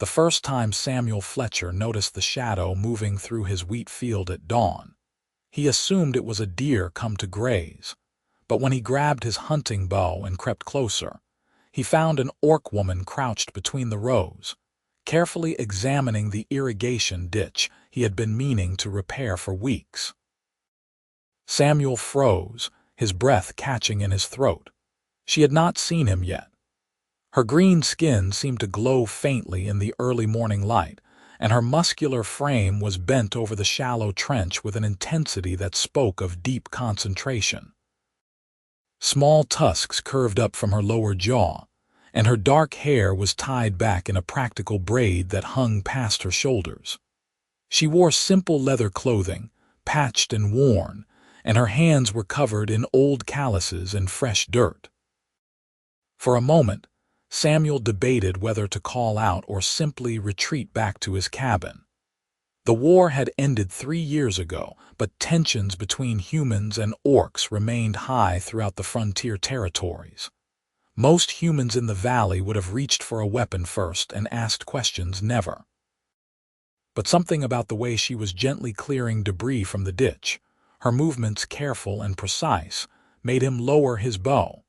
the first time Samuel Fletcher noticed the shadow moving through his wheat field at dawn. He assumed it was a deer come to graze, but when he grabbed his hunting bow and crept closer, he found an orc woman crouched between the rows, carefully examining the irrigation ditch he had been meaning to repair for weeks. Samuel froze, his breath catching in his throat. She had not seen him yet. Her green skin seemed to glow faintly in the early morning light, and her muscular frame was bent over the shallow trench with an intensity that spoke of deep concentration. Small tusks curved up from her lower jaw, and her dark hair was tied back in a practical braid that hung past her shoulders. She wore simple leather clothing, patched and worn, and her hands were covered in old calluses and fresh dirt. For a moment, Samuel debated whether to call out or simply retreat back to his cabin. The war had ended 3 years ago, but tensions between humans and orcs remained high throughout the frontier territories. Most humans in the valley would have reached for a weapon first and asked questions never. But something about the way she was gently clearing debris from the ditch, her movements careful and precise, made him lower his bow.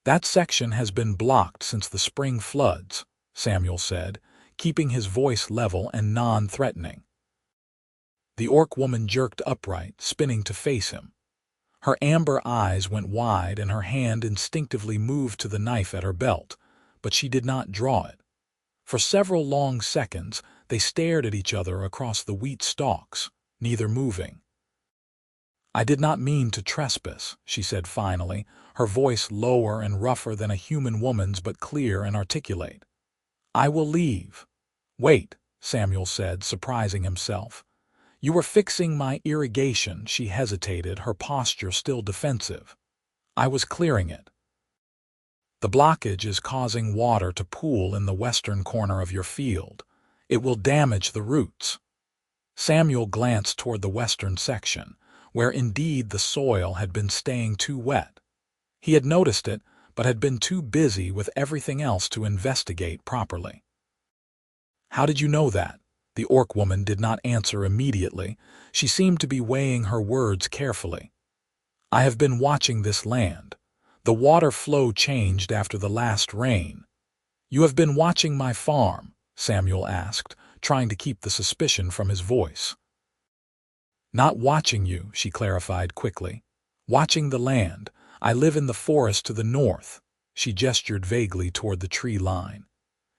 "That section has been blocked since the spring floods," Samuel said, keeping his voice level and non-threatening. The orc woman jerked upright, spinning to face him. Her amber eyes went wide and her hand instinctively moved to the knife at her belt, but she did not draw it. For several long seconds, they stared at each other across the wheat stalks, neither moving. "I did not mean to trespass," she said finally, her voice lower and rougher than a human woman's but clear and articulate. "I will leave." "Wait," Samuel said, surprising himself. "You were fixing my irrigation," she hesitated, her posture still defensive. "I was clearing it. The blockage is causing water to pool in the western corner of your field. It will damage the roots." Samuel glanced toward the western section, where indeed the soil had been staying too wet. He had noticed it, but had been too busy with everything else to investigate properly. "How did you know that?" The orc woman did not answer immediately. She seemed to be weighing her words carefully. "I have been watching this land. The water flow changed after the last rain." "You have been watching my farm?" Samuel asked, trying to keep the suspicion from his voice. "Not watching you," she clarified quickly. "Watching the land. I live in the forest to the north." She gestured vaguely toward the tree line.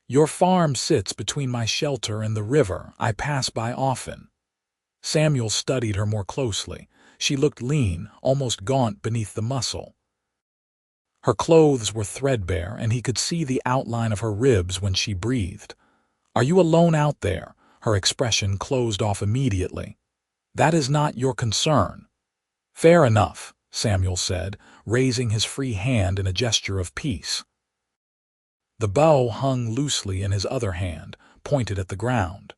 "Your farm sits between my shelter and the river I pass by often." Samuel studied her more closely. She looked lean, almost gaunt beneath the muscle. Her clothes were threadbare, and he could see the outline of her ribs when she breathed. "Are you alone out there?" Her expression closed off immediately. "That is not your concern." "Fair enough," Samuel said, raising his free hand in a gesture of peace. The bow hung loosely in his other hand, pointed at the ground.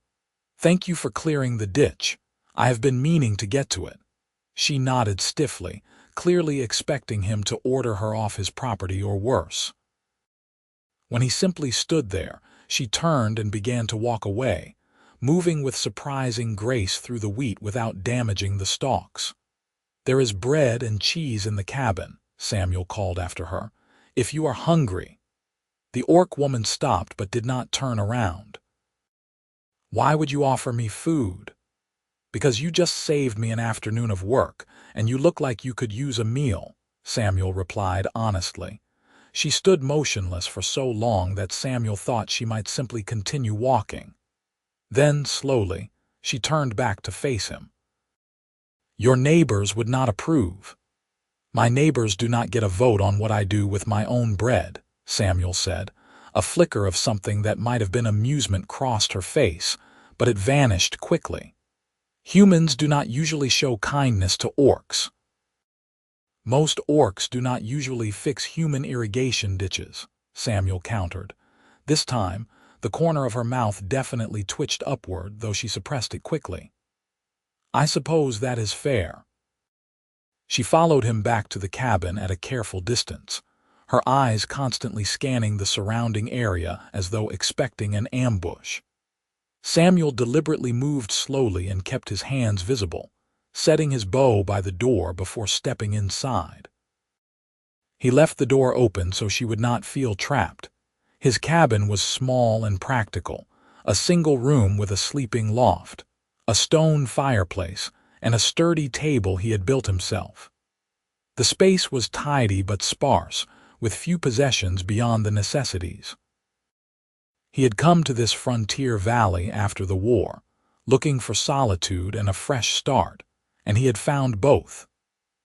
"Thank you for clearing the ditch. I have been meaning to get to it." She nodded stiffly, clearly expecting him to order her off his property or worse. When he simply stood there, she turned and began to walk away, moving with surprising grace through the wheat without damaging the stalks. "There is bread and cheese in the cabin," Samuel called after her, "if you are hungry." The orc woman stopped but did not turn around. "Why would you offer me food?" "Because you just saved me an afternoon of work, and you look like you could use a meal," Samuel replied honestly. She stood motionless for so long that Samuel thought she might simply continue walking. Then, slowly, she turned back to face him. "Your neighbors would not approve." "My neighbors do not get a vote on what I do with my own bread," Samuel said. A flicker of something that might have been amusement crossed her face, but it vanished quickly. "Humans do not usually show kindness to orcs." "Most orcs do not usually fix human irrigation ditches," Samuel countered. This time, the corner of her mouth definitely twitched upward, though she suppressed it quickly. "I suppose that is fair." She followed him back to the cabin at a careful distance. her eyes constantly scanning the surrounding area as though expecting an ambush. Samuel deliberately moved slowly and kept his hands visible, setting his bow by the door before stepping inside. He left the door open so she would not feel trapped. His cabin was small and practical, a single room with a sleeping loft, a stone fireplace, and a sturdy table he had built himself. The space was tidy but sparse, with few possessions beyond the necessities. He had come to this frontier valley after the war, looking for solitude and a fresh start, and he had found both.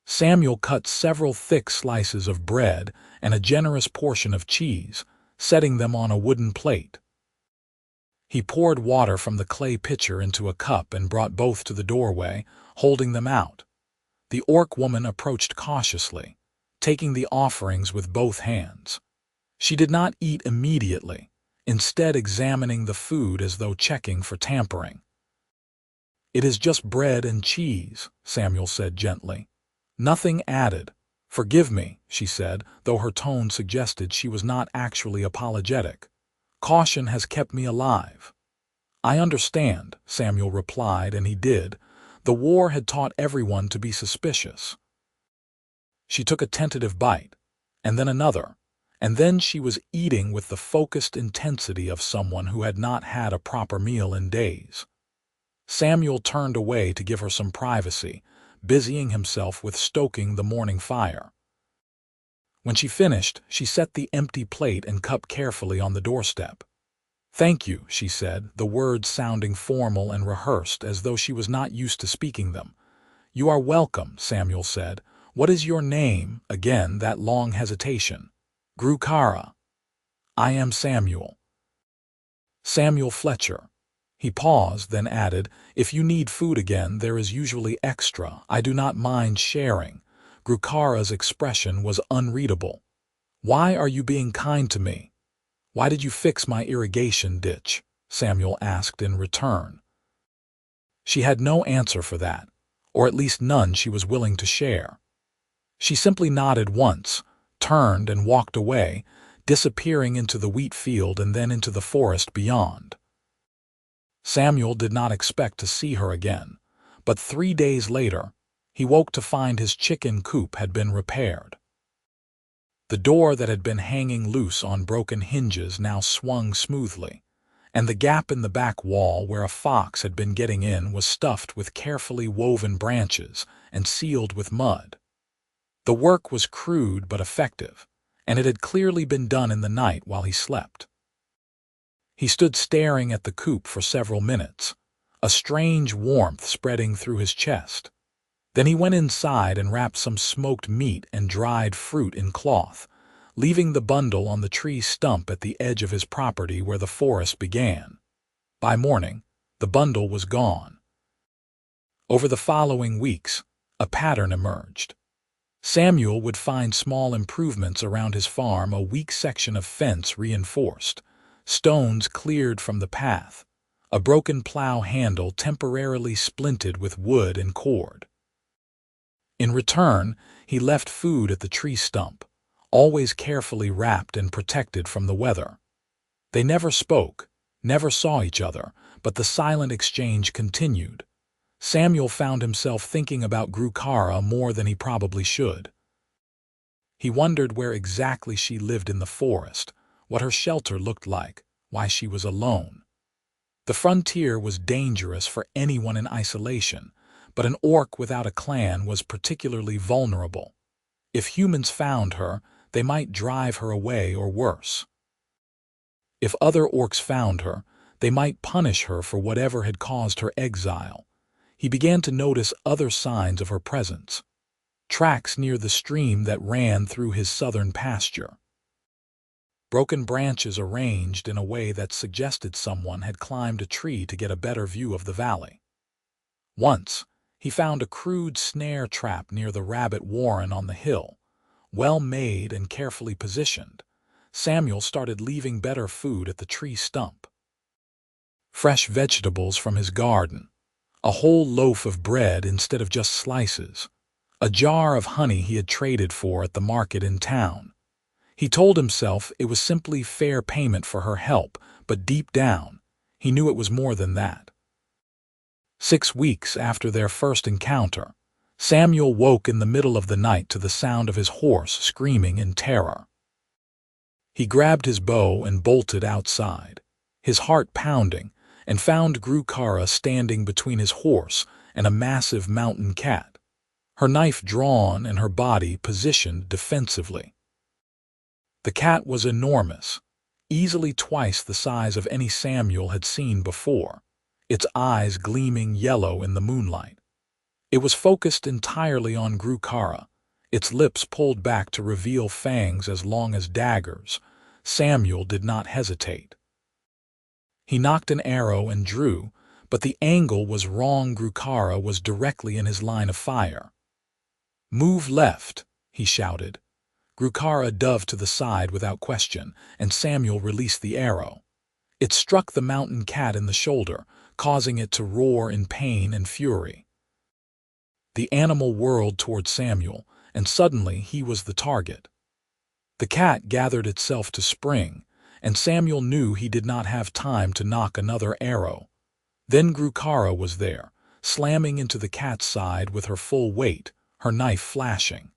Samuel cut several thick slices of bread and a generous portion of cheese, setting them on a wooden plate. He poured water from the clay pitcher into a cup and brought both to the doorway, holding them out. The orc woman approached cautiously, taking the offerings with both hands. She did not eat immediately, instead examining the food as though checking for tampering. "It is just bread and cheese," Samuel said gently. "Nothing added. Forgive me," she said, though her tone suggested she was not actually apologetic. "Caution has kept me alive." "I understand," Samuel replied, and he did. The war had taught everyone to be suspicious. She took a tentative bite, and then another, and then she was eating with the focused intensity of someone who had not had a proper meal in days. Samuel turned away to give her some privacy, busying himself with stoking the morning fire. When she finished, she set the empty plate and cup carefully on the doorstep. "Thank you," she said, the words sounding formal and rehearsed as though she was not used to speaking them. "You are welcome," Samuel said. "What is your name?" Again, that long hesitation. "Grukara." "I am Samuel." "Samuel Fletcher." He paused, then added, "If you need food again, there is usually extra. I do not mind sharing." Grukara's expression was unreadable. "Why are you being kind to me?" "Why did you fix my irrigation ditch?" Samuel asked in return. She had no answer for that, or at least none she was willing to share. She simply nodded once, turned and walked away, disappearing into the wheat field and then into the forest beyond. Samuel did not expect to see her again, but 3 days later, he woke to find his chicken coop had been repaired. The door that had been hanging loose on broken hinges now swung smoothly, and the gap in the back wall where a fox had been getting in was stuffed with carefully woven branches and sealed with mud. The work was crude but effective, and it had clearly been done in the night while he slept. He stood staring at the coop for several minutes, a strange warmth spreading through his chest. Then he went inside and wrapped some smoked meat and dried fruit in cloth, leaving the bundle on the tree stump at the edge of his property where the forest began. By morning, the bundle was gone. Over the following weeks, a pattern emerged. Samuel would find small improvements around his farm, a weak section of fence reinforced, stones cleared from the path, a broken plow handle temporarily splinted with wood and cord. In return, he left food at the tree stump, always carefully wrapped and protected from the weather. They never spoke, never saw each other, but the silent exchange continued. Samuel found himself thinking about Grukara more than he probably should. He wondered where exactly she lived in the forest, what her shelter looked like, why she was alone. The frontier was dangerous for anyone in isolation, but an orc without a clan was particularly vulnerable. If humans found her, they might drive her away or worse. If other orcs found her, they might punish her for whatever had caused her exile. He began to notice other signs of her presence. Tracks near the stream that ran through his southern pasture. Broken branches arranged in a way that suggested someone had climbed a tree to get a better view of the valley. Once, he found a crude snare trap near the rabbit warren on the hill, well made and carefully positioned. Samuel started leaving better food at the tree stump. Fresh vegetables from his garden, a whole loaf of bread instead of just slices, a jar of honey he had traded for at the market in town. He told himself it was simply fair payment for her help, but deep down, he knew it was more than that. 6 weeks after their first encounter, Samuel woke in the middle of the night to the sound of his horse screaming in terror. He grabbed his bow and bolted outside, his heart pounding, and found Grukara standing between his horse and a massive mountain cat, her knife drawn and her body positioned defensively. The cat was enormous, easily twice the size of any Samuel had seen before, its eyes gleaming yellow in the moonlight. It was focused entirely on Grukara, its lips pulled back to reveal fangs as long as daggers. Samuel did not hesitate. He nocked an arrow and drew, but the angle was wrong. Grukara was directly in his line of fire. "Move left," he shouted. Grukara dove to the side without question, and Samuel released the arrow. It struck the mountain cat in the shoulder, causing it to roar in pain and fury. The animal whirled toward Samuel, and suddenly he was the target. The cat gathered itself to spring, and Samuel knew he did not have time to nock another arrow. Then Grukara was there, slamming into the cat's side with her full weight, her knife flashing.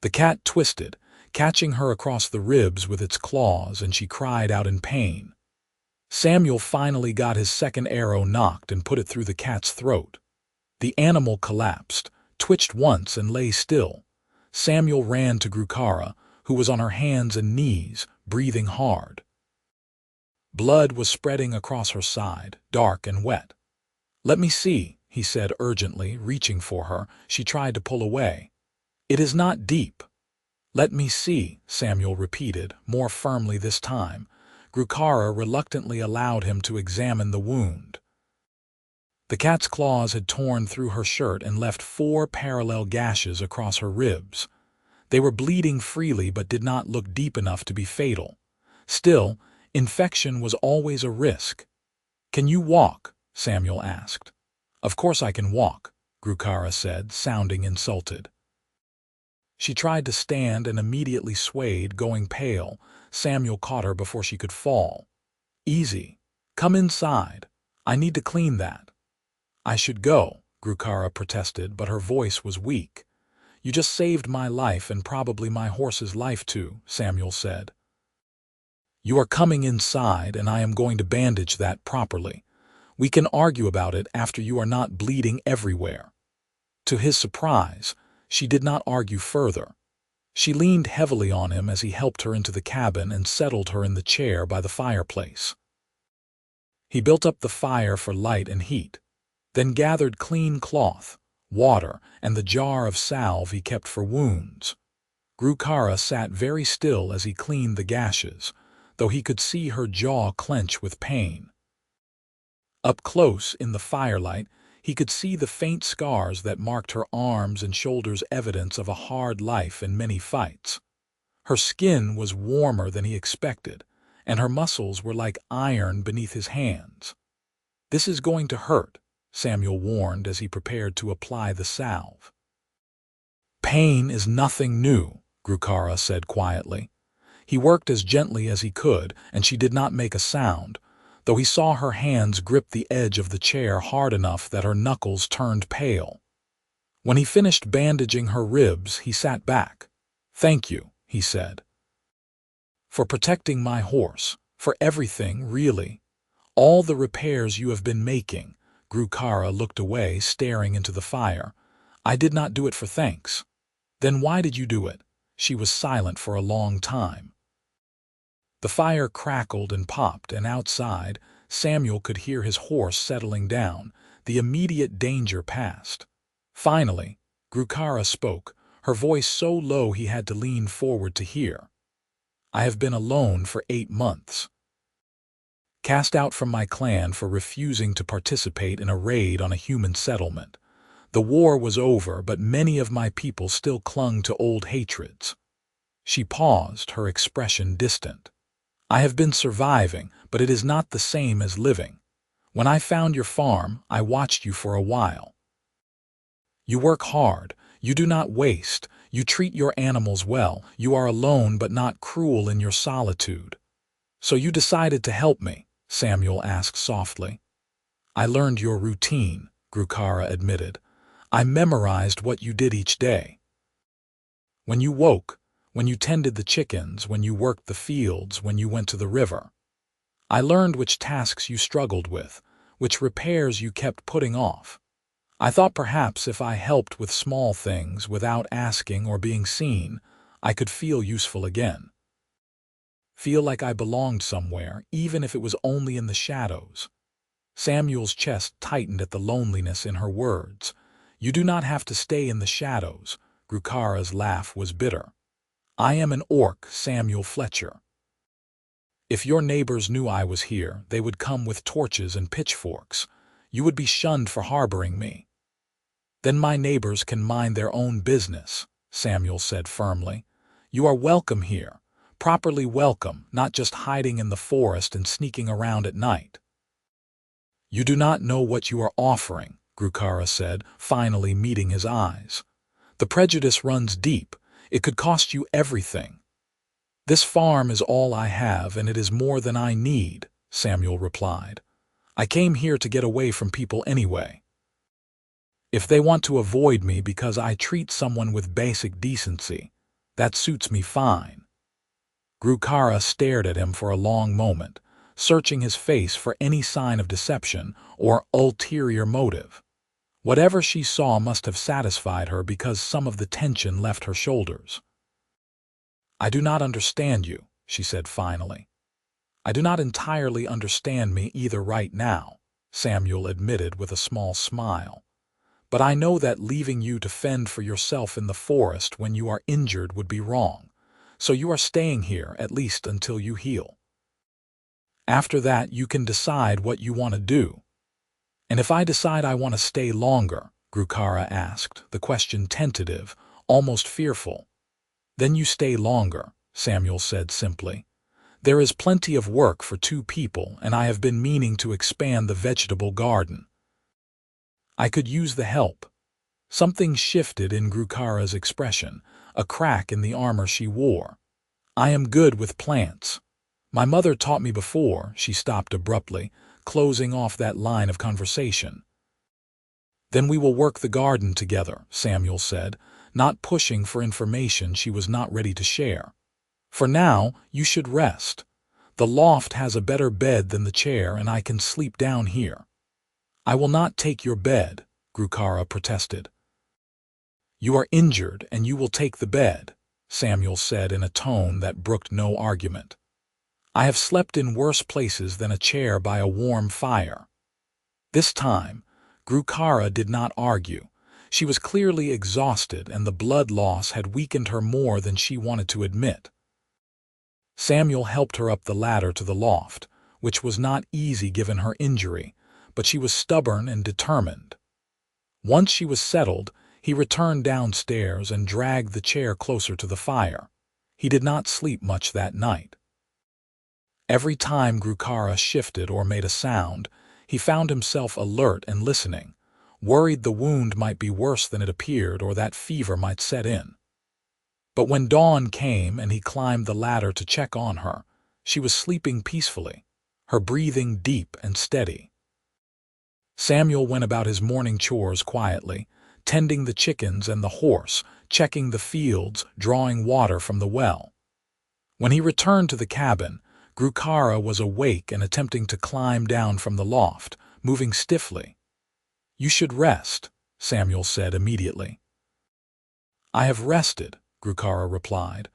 The cat twisted, catching her across the ribs with its claws, and she cried out in pain. Samuel finally got his second arrow nocked and put it through the cat's throat. The animal collapsed, twitched once, and lay still. Samuel ran to Grukara, who was on her hands and knees, breathing hard. Blood was spreading across her side, dark and wet. "Let me see," he said urgently, reaching for her. She tried to pull away. "It is not deep." "Let me see," Samuel repeated, more firmly this time. Grukara reluctantly allowed him to examine the wound. The cat's claws had torn through her shirt and left 4 parallel gashes across her ribs. They were bleeding freely but did not look deep enough to be fatal. Still, infection was always a risk. "Can you walk?" Samuel asked. "Of course I can walk," Grukara said, sounding insulted. She tried to stand and immediately swayed, going pale. Samuel caught her before she could fall. "Easy. Come inside. I need to clean that." "I should go," Grukara protested, but her voice was weak. "You just saved my life and probably my horse's life too," Samuel said. "You are coming inside, and I am going to bandage that properly. We can argue about it after you are not bleeding everywhere." To his surprise, she did not argue further. She leaned heavily on him as he helped her into the cabin and settled her in the chair by the fireplace. He built up the fire for light and heat, then gathered clean cloth, water, and the jar of salve he kept for wounds. Grukara sat very still as he cleaned the gashes, though he could see her jaw clench with pain. Up close in the firelight, he could see the faint scars that marked her arms and shoulders, evidence of a hard life and many fights. Her skin was warmer than he expected, and her muscles were like iron beneath his hands. "This is going to hurt," Samuel warned as he prepared to apply the salve. "Pain is nothing new," Grukara said quietly. He worked as gently as he could, and she did not make a sound, though he saw her hands grip the edge of the chair hard enough that her knuckles turned pale. When he finished bandaging her ribs, he sat back. "Thank you," he said. "For protecting my horse, for everything, really. All the repairs you have been making." Grukara looked away, staring into the fire. "I did not do it for thanks." "Then why did you do it?" She was silent for a long time. The fire crackled and popped, and outside, Samuel could hear his horse settling down. The immediate danger passed. Finally, Grukara spoke, her voice so low he had to lean forward to hear. "I have been alone for 8 months. Cast out from my clan for refusing to participate in a raid on a human settlement. The war was over, but many of my people still clung to old hatreds." She paused, her expression distant. "I have been surviving, but it is not the same as living. When I found your farm, I watched you for a while. You work hard, you do not waste, You treat your animals well. You are alone but not cruel in your solitude. So you decided to help me, Samuel asked softly. I learned your routine, Grukara admitted. I memorized what you did each day. When you woke, when you tended the chickens, when you worked the fields, when you went to the river. I learned which tasks you struggled with, which repairs you kept putting off. I thought perhaps if I helped with small things without asking or being seen, I could feel useful again. Feel like I belonged somewhere, even if it was only in the shadows. Samuel's chest tightened at the loneliness in her words. You do not have to stay in the shadows. Grukara's laugh was bitter. I am an orc, Samuel Fletcher. If your neighbors knew I was here, they would come with torches and pitchforks. You would be shunned for harboring me. Then my neighbors can mind their own business, Samuel said firmly. You are welcome here, properly welcome, not just hiding in the forest and sneaking around at night. You do not know what you are offering, Grukara said, finally meeting his eyes. The prejudice runs deep. It could cost you everything. This farm is all I have, and it is more than I need, Samuel replied. I came here to get away from people anyway. If they want to avoid me because I treat someone with basic decency, that suits me fine. Grukara stared at him for a long moment, searching his face for any sign of deception or ulterior motive. Whatever she saw must have satisfied her because some of the tension left her shoulders. I do not understand you, she said finally. I do not entirely understand me either right now, Samuel admitted with a small smile. But I know that leaving you to fend for yourself in the forest when you are injured would be wrong, so you are staying here at least until you heal. After that, you can decide what you want to do. And if I decide I want to stay longer, Grukara asked, the question tentative, almost fearful. Then you stay longer, Samuel said simply. There is plenty of work for 2 people, and I have been meaning to expand the vegetable garden. I could use the help. Something shifted in Grukara's expression, a crack in the armor she wore. I am good with plants. My mother taught me before. She stopped abruptly, closing off that line of conversation. Then we will work the garden together, Samuel said, not pushing for information she was not ready to share. For now, you should rest. The loft has a better bed than the chair, and I can sleep down here. I will not take your bed, Grukara protested. You are injured, and you will take the bed, Samuel said in a tone that brooked no argument. I have slept in worse places than a chair by a warm fire. This time, Grukara did not argue. She was clearly exhausted, and the blood loss had weakened her more than she wanted to admit. Samuel helped her up the ladder to the loft, which was not easy given her injury, but she was stubborn and determined. Once she was settled, he returned downstairs and dragged the chair closer to the fire. He did not sleep much that night. Every time Grukara shifted or made a sound, he found himself alert and listening, worried the wound might be worse than it appeared or that fever might set in. But when dawn came and he climbed the ladder to check on her, she was sleeping peacefully, her breathing deep and steady. Samuel went about his morning chores quietly, tending the chickens and the horse, checking the fields, drawing water from the well. When he returned to the cabin, Grukara was awake and attempting to climb down from the loft, moving stiffly. You should rest, Samuel said immediately. I have rested, Grukara replied.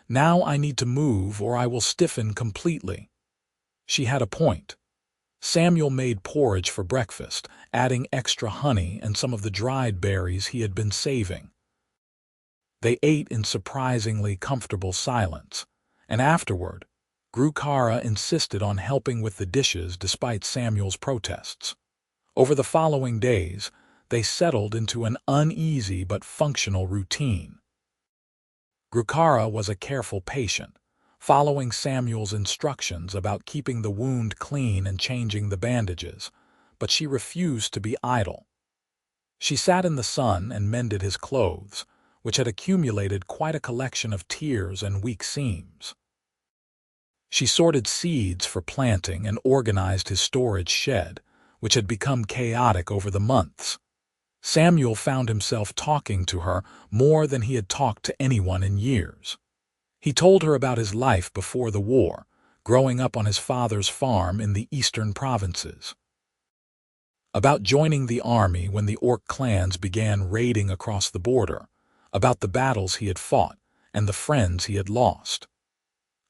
Now I need to move or I will stiffen completely. She had a point. Samuel made porridge for breakfast, adding extra honey and some of the dried berries he had been saving. They ate in surprisingly comfortable silence, and afterward, Grukara insisted on helping with the dishes despite Samuel's protests. Over the following days, they settled into an uneasy but functional routine. Grukara was a careful patient, following Samuel's instructions about keeping the wound clean and changing the bandages, but she refused to be idle. She sat in the sun and mended his clothes, which had accumulated quite a collection of tears and weak seams. She sorted seeds for planting and organized his storage shed, which had become chaotic over the months. Samuel found himself talking to her more than he had talked to anyone in years. He told her about his life before the war, growing up on his father's farm in the eastern provinces. About joining the army when the orc clans began raiding across the border, about the battles he had fought and the friends he had lost.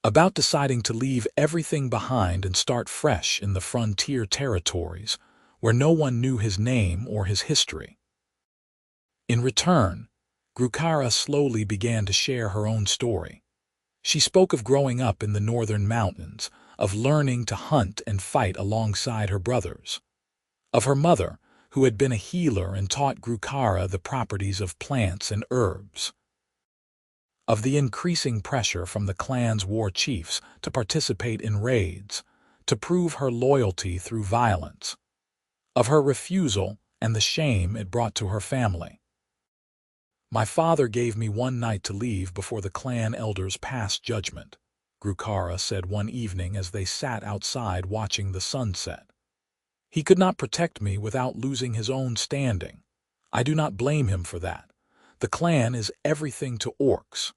About deciding to leave everything behind and start fresh in the frontier territories where no one knew his name or his history. In return, Grukara slowly began to share her own story. She spoke of growing up in the northern mountains, of learning to hunt and fight alongside her brothers, of her mother, who had been a healer and taught Grukara the properties of plants and herbs, of the increasing pressure from the clan's war chiefs to participate in raids, to prove her loyalty through violence, of her refusal and the shame it brought to her family. "My father gave me one night to leave before the clan elders passed judgment," Grukara said one evening as they sat outside watching the sunset. "He could not protect me without losing his own standing. I do not blame him for that. The clan is everything to orcs.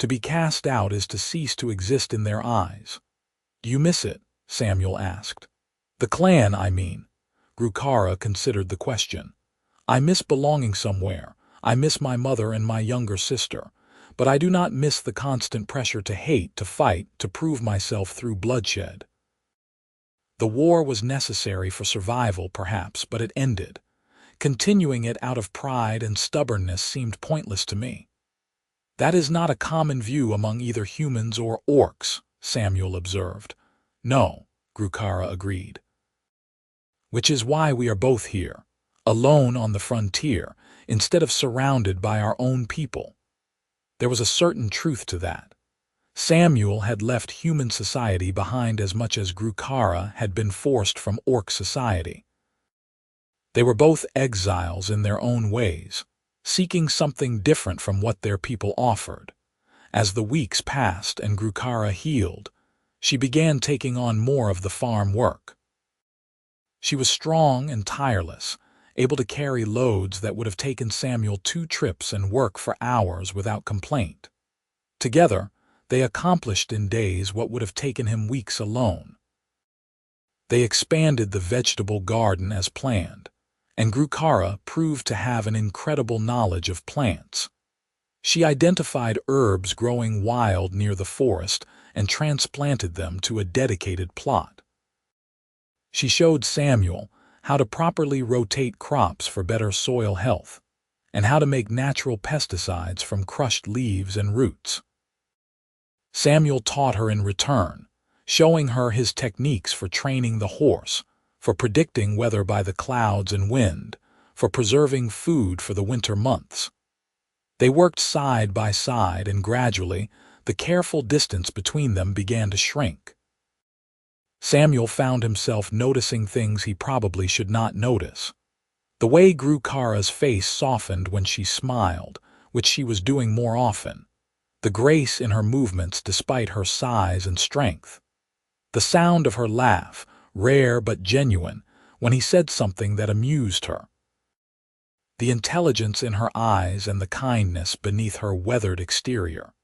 To be cast out is to cease to exist in their eyes." "Do you miss it?" Samuel asked. "The clan, I mean." Grukara considered the question. "I miss belonging somewhere. I miss my mother and my younger sister, but I do not miss the constant pressure to hate, to fight, to prove myself through bloodshed. The war was necessary for survival, perhaps, but it ended. Continuing it out of pride and stubbornness seemed pointless to me." "That is not a common view among either humans or orcs," Samuel observed. "No," Grukara agreed. "Which is why we are both here, alone on the frontier, instead of surrounded by our own people." There was a certain truth to that. Samuel had left human society behind as much as Grukara had been forced from orc society. They were both exiles in their own ways, seeking something different from what their people offered. As the weeks passed and Grukara healed, she began taking on more of the farm work. She was strong and tireless, able to carry loads that would have taken Samuel 2 trips and work for hours without complaint. Together, they accomplished in days what would have taken him weeks alone. They expanded the vegetable garden as planned, and Grukara proved to have an incredible knowledge of plants. She identified herbs growing wild near the forest and transplanted them to a dedicated plot. She showed Samuel how to properly rotate crops for better soil health, and how to make natural pesticides from crushed leaves and roots. Samuel taught her in return, showing her his techniques for training the horse, for predicting weather by the clouds and wind, for preserving food for the winter months. They worked side by side, and gradually the careful distance between them began to shrink. Samuel found himself noticing things he probably should not notice. The way Grukara's face softened when she smiled, which she was doing more often. The grace in her movements despite her size and strength. The sound of her laugh, rare but genuine, when he said something that amused her. The intelligence in her eyes and the kindness beneath her weathered exterior.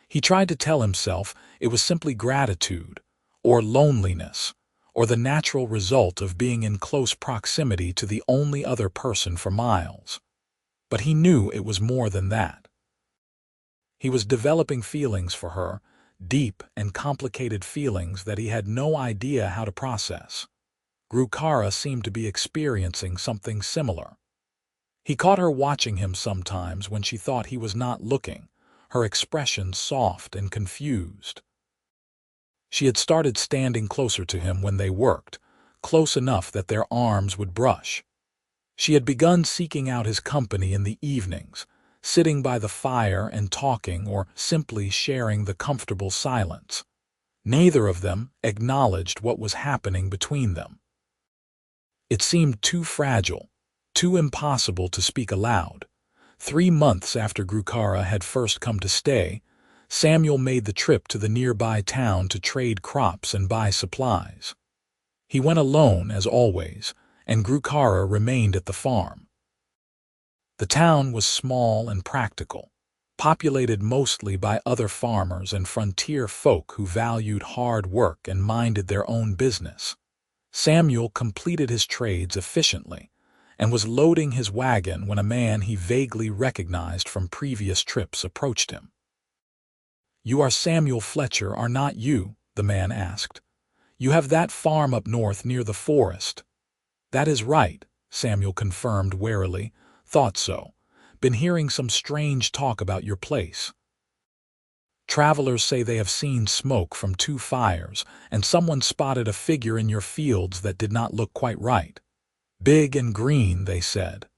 He tried to tell himself it was simply gratitude, or loneliness, or the natural result of being in close proximity to the only other person for miles. But he knew it was more than that. He was developing feelings for her, deep and complicated feelings that he had no idea how to process. Grukara seemed to be experiencing something similar. He caught her watching him sometimes when she thought he was not looking, her expression soft and confused. She had started standing closer to him when they worked, close enough that their arms would brush. She had begun seeking out his company in the evenings, sitting by the fire and talking or simply sharing the comfortable silence. Neither of them acknowledged what was happening between them. It seemed too fragile, too impossible to speak aloud. 3 months after Grukara had first come to stay, Samuel made the trip to the nearby town to trade crops and buy supplies. He went alone, as always, and Grukara remained at the farm. The town was small and practical, populated mostly by other farmers and frontier folk who valued hard work and minded their own business. Samuel completed his trades efficiently and was loading his wagon when a man he vaguely recognized from previous trips approached him. "You are Samuel Fletcher, are not you?" the man asked. "You have that farm up north near the forest." "That is right," Samuel confirmed warily. "Thought so. Been hearing some strange talk about your place. Travelers say they have seen smoke from 2 fires, and someone spotted a figure in your fields that did not look quite right. Big and green, they said."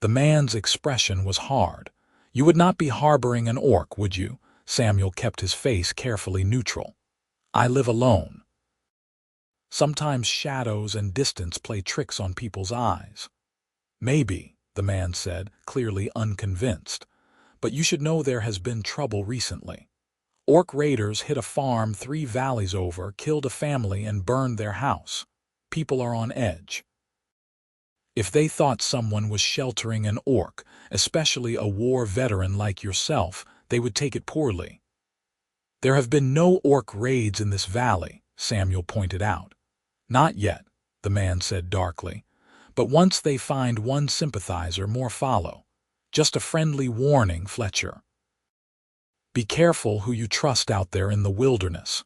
The man's expression was hard. "You would not be harboring an orc, would you?" Samuel kept his face carefully neutral. "I live alone. Sometimes shadows and distance play tricks on people's eyes." "Maybe," the man said, clearly unconvinced. "But you should know there has been trouble recently. Orc raiders hit a farm 3 valleys over, killed a family, and burned their house. People are on edge. If they thought someone was sheltering an orc, especially a war veteran like yourself, they would take it poorly." "There have been no orc raids in this valley," Samuel pointed out. "Not yet," the man said darkly. "But once they find one sympathizer, more follow. Just a friendly warning, Fletcher. Be careful who you trust out there in the wilderness."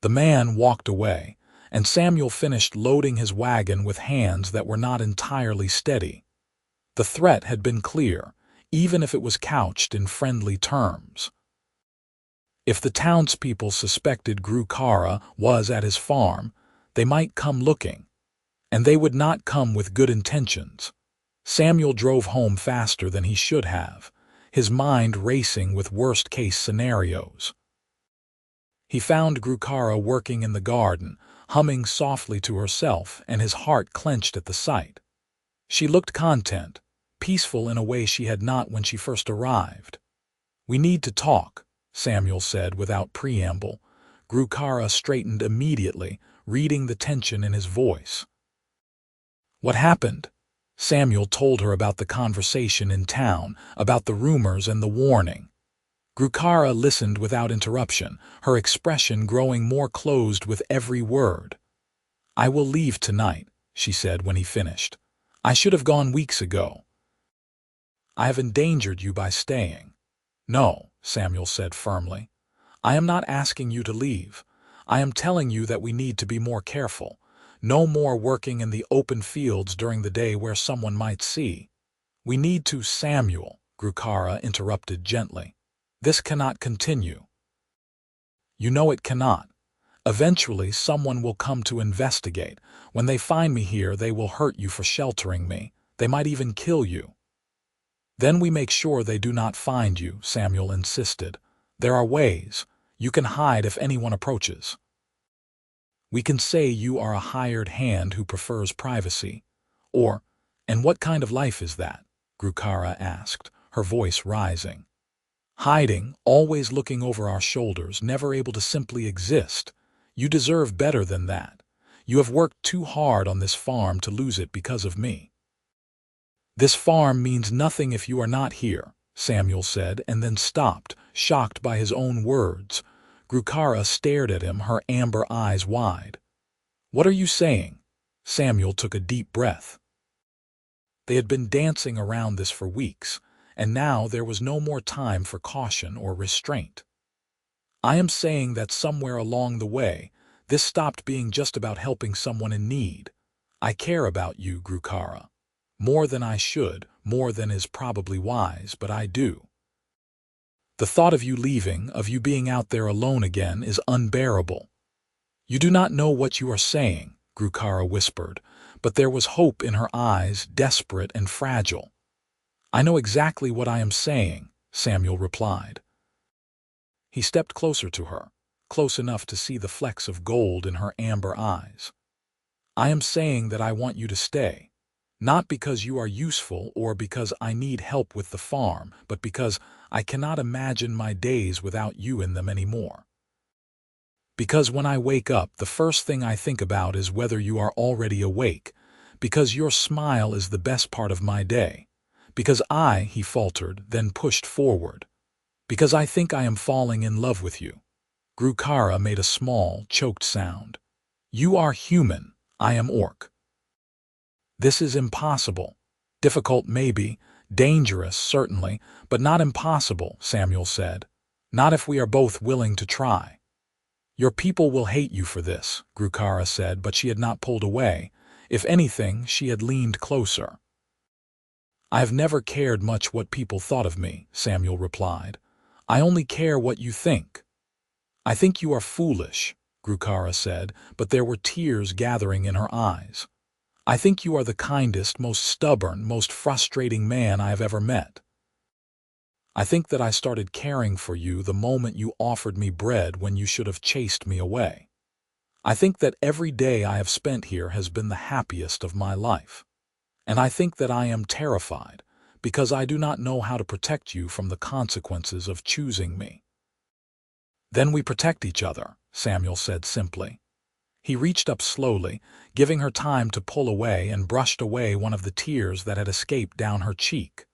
The man walked away, and Samuel finished loading his wagon with hands that were not entirely steady. The threat had been clear, even if it was couched in friendly terms. If the townspeople suspected Grukara was at his farm, they might come looking, and they would not come with good intentions. Samuel drove home faster than he should have, his mind racing with worst-case scenarios. He found Grukara working in the garden, humming softly to herself, and his heart clenched at the sight. She looked content, peaceful in a way she had not when she first arrived. "We need to talk," Samuel said without preamble. Grukara straightened immediately, reading the tension in his voice. "What happened?" Samuel told her about the conversation in town, about the rumors and the warning. Grukara listened without interruption, her expression growing more closed with every word. "I will leave tonight," she said when he finished. "I should have gone weeks ago. I have endangered you by staying." "No," Samuel said firmly. "I am not asking you to leave. I am telling you that we need to be more careful. No more working in the open fields during the day where someone might see." "We need to—" "Samuel," Grukara interrupted gently. "This cannot continue. You know it cannot. Eventually someone will come to investigate. When they find me here, they will hurt you for sheltering me. They might even kill you." "Then we make sure they do not find you," Samuel insisted. "There are ways. You can hide if anyone approaches. We can say you are a hired hand who prefers privacy. Or, and what kind of life is that?" Grukara asked, her voice rising. "Hiding, always looking over our shoulders, never able to simply exist. You deserve better than that. You have worked too hard on this farm to lose it because of me." "This farm means nothing if you are not here," Samuel said, and then stopped, shocked by his own words. Grukara stared at him, her amber eyes wide. "What are you saying?" Samuel took a deep breath. They had been dancing around this for weeks, and now there was no more time for caution or restraint. "I am saying that somewhere along the way, this stopped being just about helping someone in need. I care about you, Grukara. More than I should, more than is probably wise, but I do. The thought of you leaving, of you being out there alone again, is unbearable." "You do not know what you are saying," Grukara whispered, but there was hope in her eyes, desperate and fragile. "I know exactly what I am saying," Samuel replied. He stepped closer to her, close enough to see the flecks of gold in her amber eyes. "I am saying that I want you to stay. Not because you are useful or because I need help with the farm, but because I cannot imagine my days without you in them anymore. Because when I wake up, the first thing I think about is whether you are already awake, because your smile is the best part of my day, because he faltered, then pushed forward, because I think I am falling in love with you. Grukara made a small, choked sound. You are human, I am orc. This is impossible. Difficult maybe, dangerous certainly, but not impossible, Samuel said. Not if we are both willing to try. Your people will hate you for this, Grukara said, but she had not pulled away. If anything, she had leaned closer. I have never cared much what people thought of me, Samuel replied. I only care what you think. I think you are foolish, Grukara said, but there were tears gathering in her eyes. I think you are the kindest, most stubborn, most frustrating man I have ever met. I think that I started caring for you the moment you offered me bread when you should have chased me away. I think that every day I have spent here has been the happiest of my life. And I think that I am terrified, because I do not know how to protect you from the consequences of choosing me. Then we protect each other, Samuel said simply. He reached up slowly, giving her time to pull away, and brushed away one of the tears that had escaped down her cheek.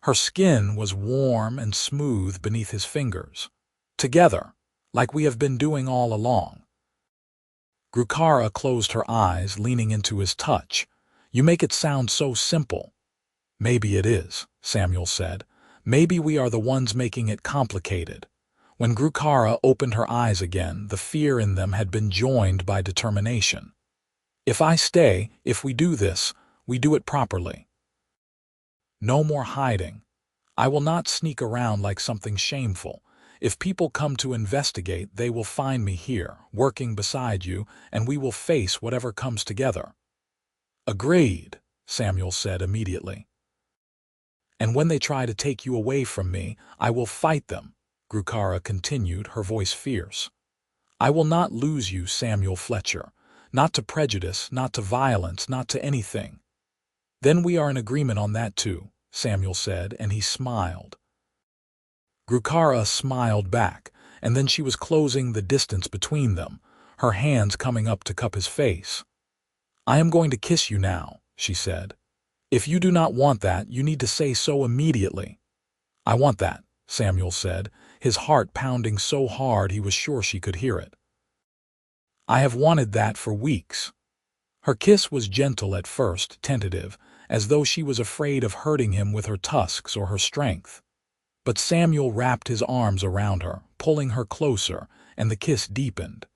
Her skin was warm and smooth beneath his fingers. Together, like we have been doing all along. Grukara closed her eyes, leaning into his touch. You make it sound so simple. Maybe it is, Samuel said. Maybe we are the ones making it complicated. When Grukara opened her eyes again, the fear in them had been joined by determination. If I stay, if we do this, we do it properly. No more hiding. I will not sneak around like something shameful. If people come to investigate, they will find me here, working beside you, and we will face whatever comes together. Agreed, Samuel said immediately. And when they try to take you away from me, I will fight them, Grukara continued, her voice fierce. I will not lose you, Samuel Fletcher. Not to prejudice, not to violence, not to anything. Then we are in agreement on that too, Samuel said, and he smiled. Grukara smiled back, and then she was closing the distance between them, her hands coming up to cup his face. I am going to kiss you now, she said. If you do not want that, you need to say so immediately. I want that, Samuel said, his heart pounding so hard he was sure she could hear it. I have wanted that for weeks. Her kiss was gentle at first, tentative, as though she was afraid of hurting him with her tusks or her strength. But Samuel wrapped his arms around her, pulling her closer, and the kiss deepened.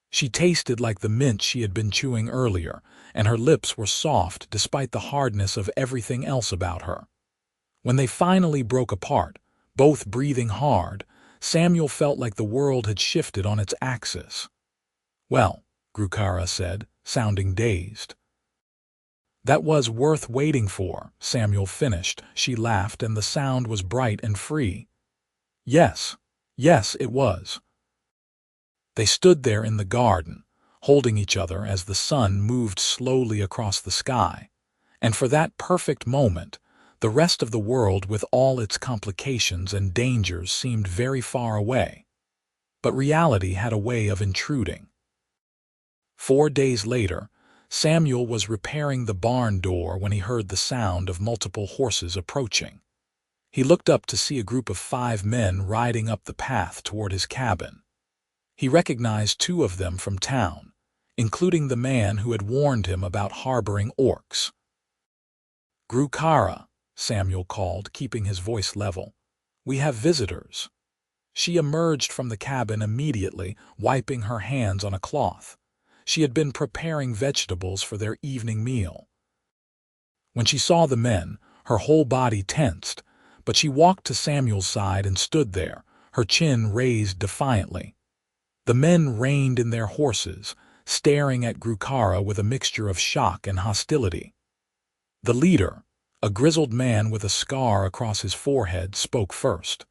She tasted like the mint she had been chewing earlier, and her lips were soft despite the hardness of everything else about her. When they finally broke apart, both breathing hard, Samuel felt like the world had shifted on its axis. Well, Grukara said, sounding dazed. That was worth waiting for, Samuel finished. She laughed, and the sound was bright and free. Yes, yes, it was. They stood there in the garden, holding each other as the sun moved slowly across the sky, and for that perfect moment, the rest of the world with all its complications and dangers seemed very far away. But reality had a way of intruding. 4 days later, Samuel was repairing the barn door when he heard the sound of multiple horses approaching. He looked up to see a group of 5 men riding up the path toward his cabin. He recognized 2 of them from town, including the man who had warned him about harboring orcs. Grukara, Samuel called, keeping his voice level. We have visitors. She emerged from the cabin immediately, wiping her hands on a cloth. She had been preparing vegetables for their evening meal. When she saw the men, her whole body tensed, but she walked to Samuel's side and stood there, her chin raised defiantly. The men reined in their horses, staring at Grukara with a mixture of shock and hostility. The leader, a grizzled man with a scar across his forehead, spoke first.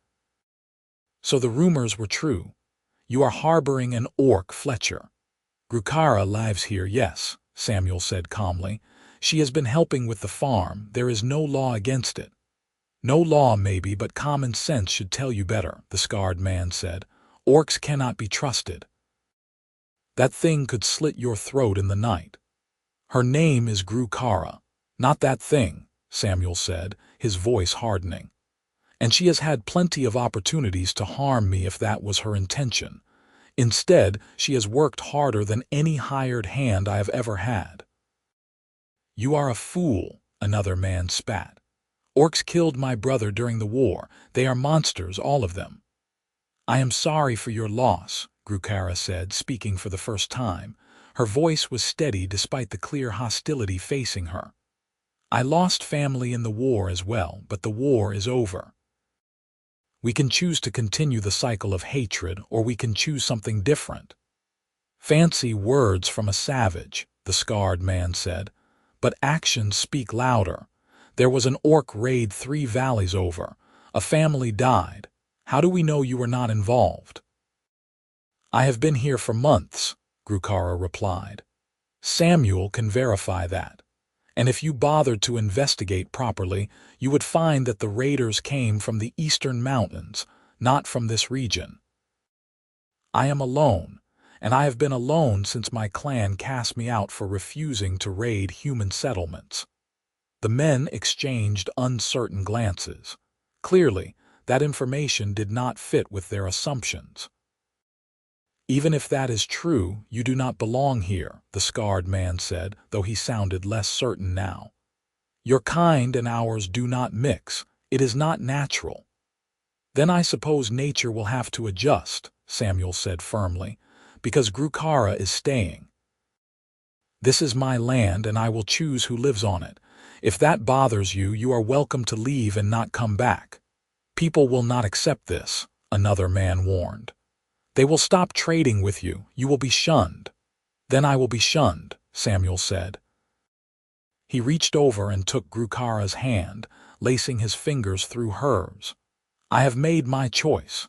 So the rumors were true. You are harboring an orc, Fletcher. Grukara lives here, yes, Samuel said calmly. She has been helping with the farm. There is no law against it." "No law, maybe, but common sense should tell you better," the scarred man said. "Orcs cannot be trusted. That thing could slit your throat in the night." "Her name is Grukara." "Not that thing," Samuel said, his voice hardening. "And she has had plenty of opportunities to harm me if that was her intention. Instead, she has worked harder than any hired hand I have ever had." "You are a fool," another man spat. "Orcs killed my brother during the war. They are monsters, all of them." "I am sorry for your loss," Grukara said, speaking for the first time. Her voice was steady despite the clear hostility facing her. "I lost family in the war as well, but the war is over. We can choose to continue the cycle of hatred, or we can choose something different." "Fancy words from a savage," the scarred man said, "but actions speak louder. There was an orc raid 3 valleys over. A family died. How do we know you were not involved?" "I have been here for months," Grukara replied. "Samuel can verify that. And if you bothered to investigate properly, you would find that the raiders came from the eastern mountains, not from this region. I am alone, and I have been alone since my clan cast me out for refusing to raid human settlements." The men exchanged uncertain glances. Clearly, that information did not fit with their assumptions. "Even if that is true, you do not belong here," the scarred man said, though he sounded less certain now. "Your kind and ours do not mix. It is not natural." "Then I suppose nature will have to adjust," Samuel said firmly, "because Grukara is staying. This is my land, and I will choose who lives on it. If that bothers you, you are welcome to leave and not come back." "People will not accept this," another man warned. "They will stop trading with you. You will be shunned." "Then I will be shunned," Samuel said. He reached over and took Grukara's hand, lacing his fingers through hers. "I have made my choice."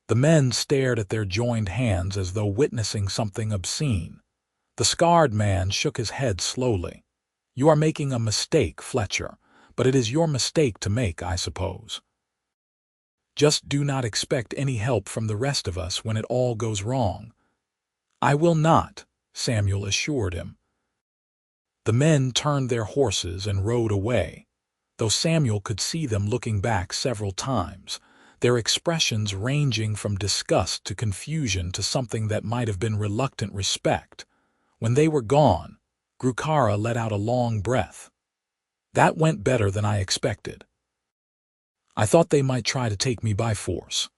The men stared at their joined hands as though witnessing something obscene. The scarred man shook his head slowly. "You are making a mistake, Fletcher, but it is your mistake to make, I suppose. Just do not expect any help from the rest of us when it all goes wrong." "I will not," Samuel assured him. The men turned their horses and rode away, though Samuel could see them looking back several times, their expressions ranging from disgust to confusion to something that might have been reluctant respect. When they were gone, Grukara let out a long breath. "That went better than I expected. I thought they might try to take me by force."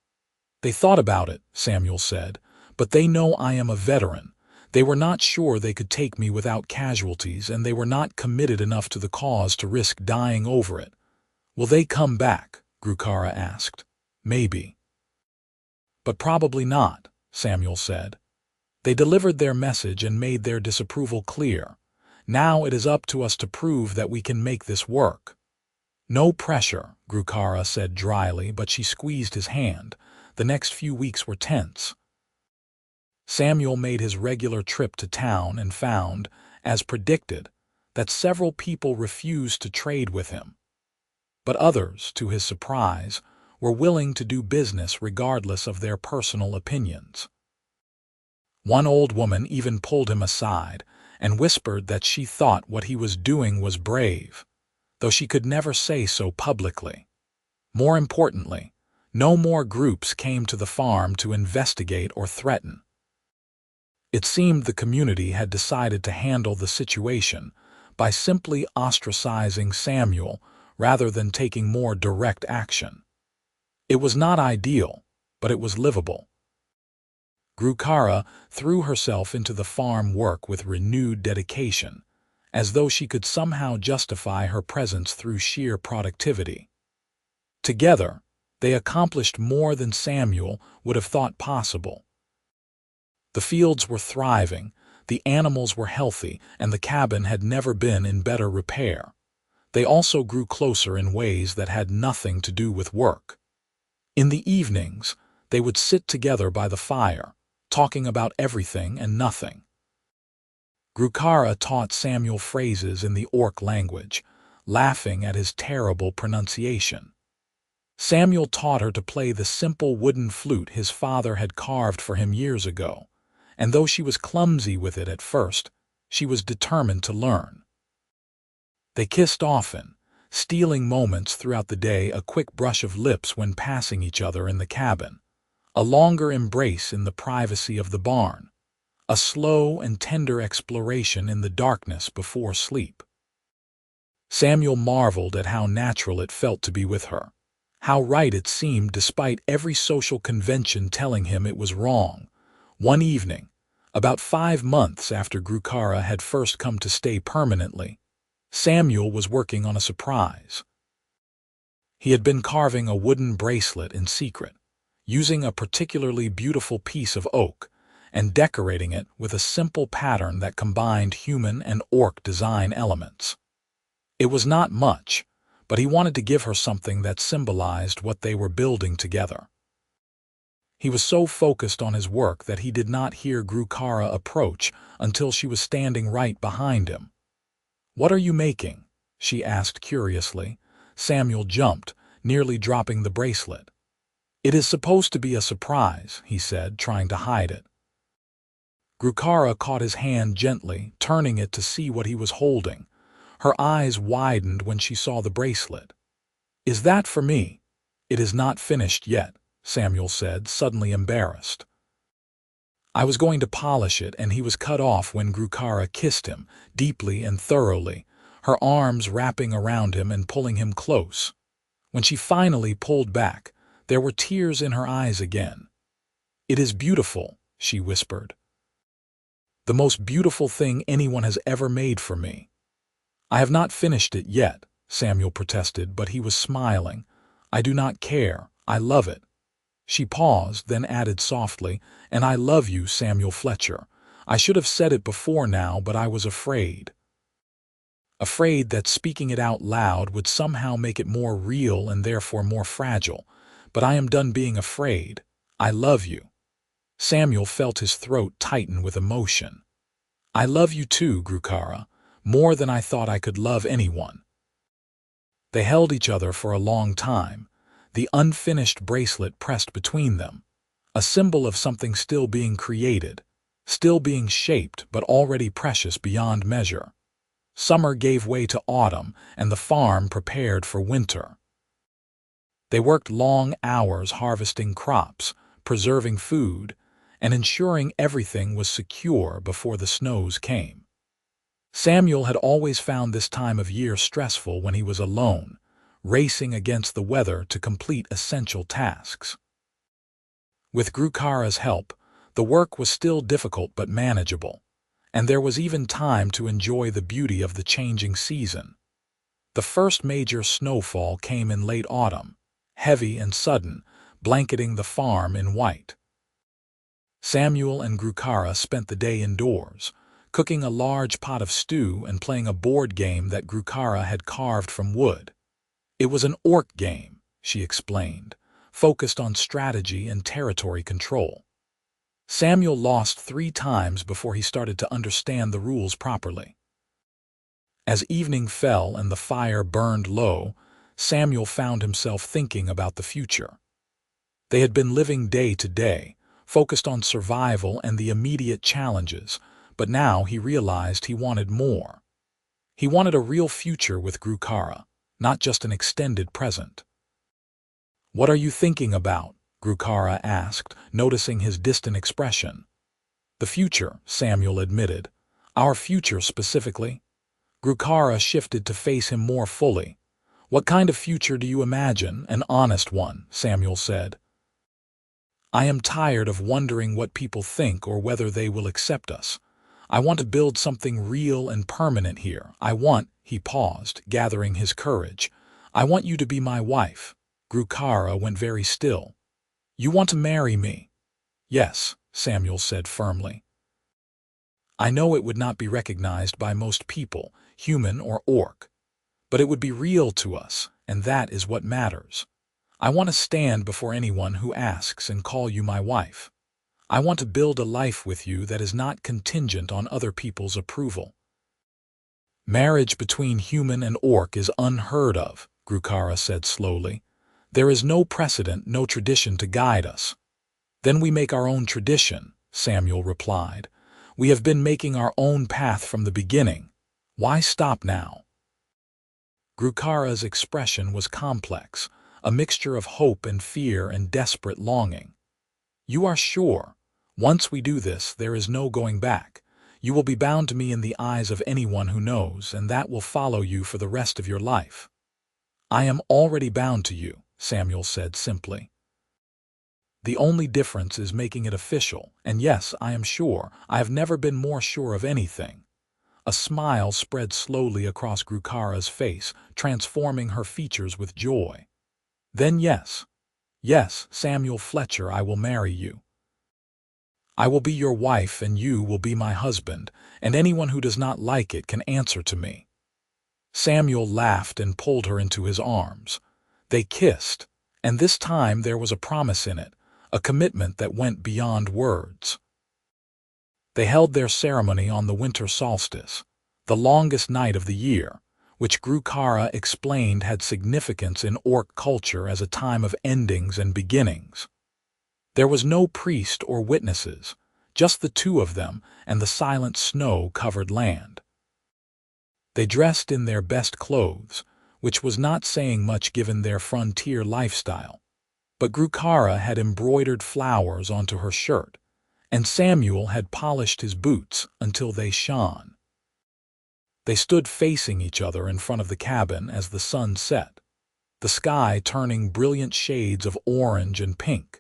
"They thought about it," Samuel said, "but they know I am a veteran. They were not sure they could take me without casualties, and they were not committed enough to the cause to risk dying over it." "Will they come back?" Grukara asked. "Maybe. But probably not," Samuel said. "They delivered their message and made their disapproval clear. Now it is up to us to prove that we can make this work." "No pressure," Grukara said dryly, but she squeezed his hand. The next few weeks were tense. Samuel made his regular trip to town and found, as predicted, that several people refused to trade with him. But others, to his surprise, were willing to do business regardless of their personal opinions. One old woman even pulled him aside and whispered that she thought what he was doing was brave, though she could never say so publicly. More importantly, no more groups came to the farm to investigate or threaten. It seemed the community had decided to handle the situation by simply ostracizing Samuel rather than taking more direct action. It was not ideal, but it was livable. Grukara threw herself into the farm work with renewed dedication, as though she could somehow justify her presence through sheer productivity. Together, they accomplished more than Samuel would have thought possible. The fields were thriving, the animals were healthy, and the cabin had never been in better repair. They also grew closer in ways that had nothing to do with work. In the evenings, they would sit together by the fire, talking about everything and nothing. Grukara taught Samuel phrases in the orc language, laughing at his terrible pronunciation. Samuel taught her to play the simple wooden flute his father had carved for him years ago, and though she was clumsy with it at first, she was determined to learn. They kissed often, stealing moments throughout the day, a quick brush of lips when passing each other in the cabin, a longer embrace in the privacy of the barn, a slow and tender exploration in the darkness before sleep. Samuel marveled at how natural it felt to be with her, how right it seemed despite every social convention telling him it was wrong. One evening, about 5 months after Grukara had first come to stay permanently, Samuel was working on a surprise. He had been carving a wooden bracelet in secret, using a particularly beautiful piece of oak, and decorating it with a simple pattern that combined human and orc design elements. It was not much, but he wanted to give her something that symbolized what they were building together. He was so focused on his work that he did not hear Grukara approach until she was standing right behind him. "What are you making?" she asked curiously. Samuel jumped, nearly dropping the bracelet. "It is supposed to be a surprise," he said, trying to hide it. Grukara caught his hand gently, turning it to see what he was holding. Her eyes widened when she saw the bracelet. "Is that for me?" "It is not finished yet," Samuel said, suddenly embarrassed. "I was going to polish it," and he was cut off when Grukara kissed him, deeply and thoroughly, her arms wrapping around him and pulling him close. When she finally pulled back, there were tears in her eyes again. "It is beautiful," she whispered. "The most beautiful thing anyone has ever made for me." "I have not finished it yet," Samuel protested, but he was smiling. "I do not care. I love it." She paused, then added softly, "And I love you, Samuel Fletcher. I should have said it before now, but I was afraid. Afraid that speaking it out loud would somehow make it more real and therefore more fragile. But I am done being afraid. I love you." Samuel felt his throat tighten with emotion. "I love you too, Grukara, more than I thought I could love anyone." They held each other for a long time, the unfinished bracelet pressed between them, a symbol of something still being created, still being shaped, but already precious beyond measure. Summer gave way to autumn, and the farm prepared for winter. They worked long hours harvesting crops, preserving food, and ensuring everything was secure before the snows came. Samuel had always found this time of year stressful when he was alone, racing against the weather to complete essential tasks. With Grukara's help, the work was still difficult but manageable, and there was even time to enjoy the beauty of the changing season. The first major snowfall came in late autumn, heavy and sudden, blanketing the farm in white. Samuel and Grukara spent the day indoors, cooking a large pot of stew and playing a board game that Grukara had carved from wood. It was an orc game, she explained, focused on strategy and territory control. Samuel lost 3 times before he started to understand the rules properly. As evening fell and the fire burned low, Samuel found himself thinking about the future. They had been living day to day, focused on survival and the immediate challenges, but now he realized he wanted more. He wanted a real future with Grukara, not just an extended present. "What are you thinking about?" Grukara asked, noticing his distant expression. "The future," Samuel admitted. "Our future specifically." Grukara shifted to face him more fully. "What kind of future do you imagine?" "An honest one," Samuel said. "I am tired of wondering what people think or whether they will accept us. I want to build something real and permanent here. He paused, gathering his courage. "I want you to be my wife." Grukara went very still. "You want to marry me?" "Yes," Samuel said firmly. "I know it would not be recognized by most people, human or orc, but it would be real to us, and that is what matters. I want to stand before anyone who asks and call you my wife. I want to build a life with you that is not contingent on other people's approval. Marriage between human and orc is unheard of, Grukara said slowly. There is no precedent, no tradition to guide us. Then we make our own tradition, Samuel replied. We have been making our own path from the beginning. Why stop now? Grukara's expression was complex, a mixture of hope and fear and desperate longing. You are sure? Once we do this, there is no going back. You will be bound to me in the eyes of anyone who knows, and that will follow you for the rest of your life. I am already bound to you, Samuel said simply. The only difference is making it official, and yes, I am sure. I have never been more sure of anything. A smile spread slowly across Grukara's face, transforming her features with joy. Then yes, Samuel Fletcher, I will marry you. I will be your wife and you will be my husband, and anyone who does not like it can answer to me. Samuel laughed and pulled her into his arms. They kissed, and this time there was a promise in it, a commitment that went beyond words. They held their ceremony on the winter solstice, the longest night of the year, which Grukara explained had significance in orc culture as a time of endings and beginnings. There was no priest or witnesses, just the two of them and the silent snow-covered land. They dressed in their best clothes, which was not saying much given their frontier lifestyle. But Grukara had embroidered flowers onto her shirt, and Samuel had polished his boots until they shone. They stood facing each other in front of the cabin as the sun set, the sky turning brilliant shades of orange and pink.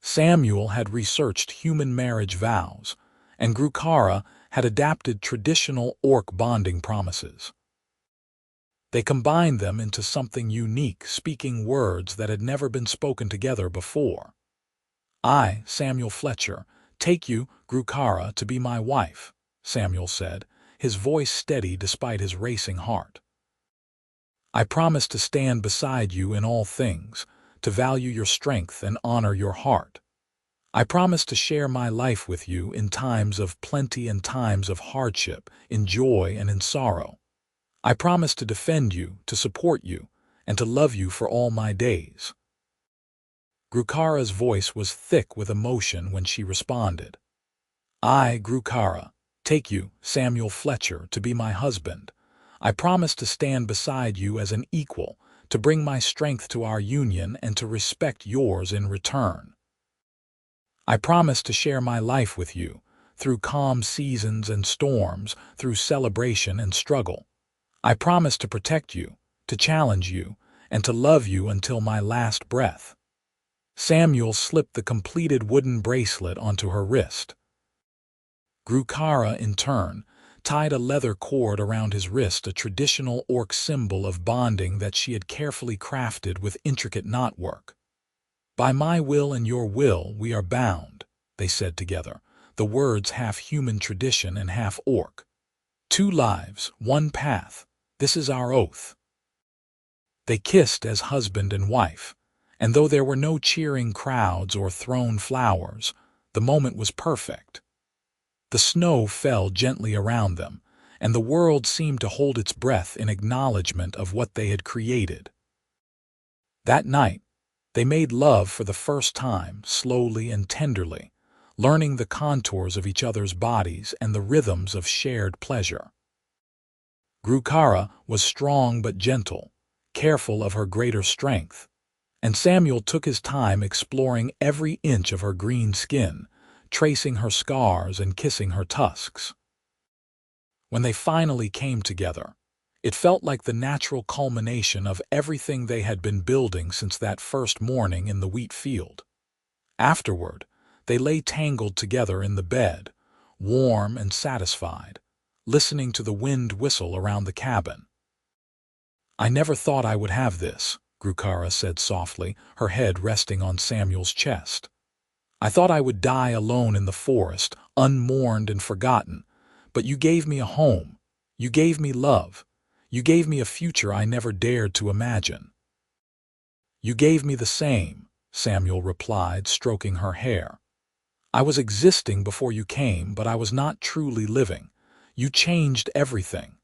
Samuel had researched human marriage vows, and Grukara had adapted traditional orc bonding promises. They combined them into something unique, speaking words that had never been spoken together before. I, Samuel Fletcher, take you, Grukara, to be my wife, Samuel said, his voice steady despite his racing heart. I promise to stand beside you in all things, to value your strength and honor your heart. I promise to share my life with you in times of plenty and times of hardship, in joy and in sorrow. I promise to defend you, to support you, and to love you for all my days. Grukara's voice was thick with emotion when she responded. I, Grukara, take you, Samuel Fletcher, to be my husband. I promise to stand beside you as an equal, to bring my strength to our union and to respect yours in return. I promise to share my life with you, through calm seasons and storms, through celebration and struggle. I promise to protect you, to challenge you, and to love you until my last breath. Samuel slipped the completed wooden bracelet onto her wrist. Grukara, in turn, tied a leather cord around his wrist, a traditional orc symbol of bonding that she had carefully crafted with intricate knotwork. By my will and your will we are bound, they said together, the words half human tradition and half orc. 2 lives, 1 path, this is our oath. They kissed as husband and wife, and though there were no cheering crowds or thrown flowers, the moment was perfect. The snow fell gently around them, and the world seemed to hold its breath in acknowledgement of what they had created. That night, they made love for the first time, slowly and tenderly, learning the contours of each other's bodies and the rhythms of shared pleasure. Grukara was strong but gentle, careful of her greater strength, and Samuel took his time exploring every inch of her green skin, tracing her scars and kissing her tusks. When they finally came together, it felt like the natural culmination of everything they had been building since that first morning in the wheat field. Afterward, they lay tangled together in the bed, warm and satisfied, listening to the wind whistle around the cabin. I never thought I would have this, Grukara said softly, her head resting on Samuel's chest. I thought I would die alone in the forest, unmourned and forgotten, but you gave me a home, you gave me love, you gave me a future I never dared to imagine. You gave me the same, Samuel replied, stroking her hair. I was existing before you came, but I was not truly living. You changed everything."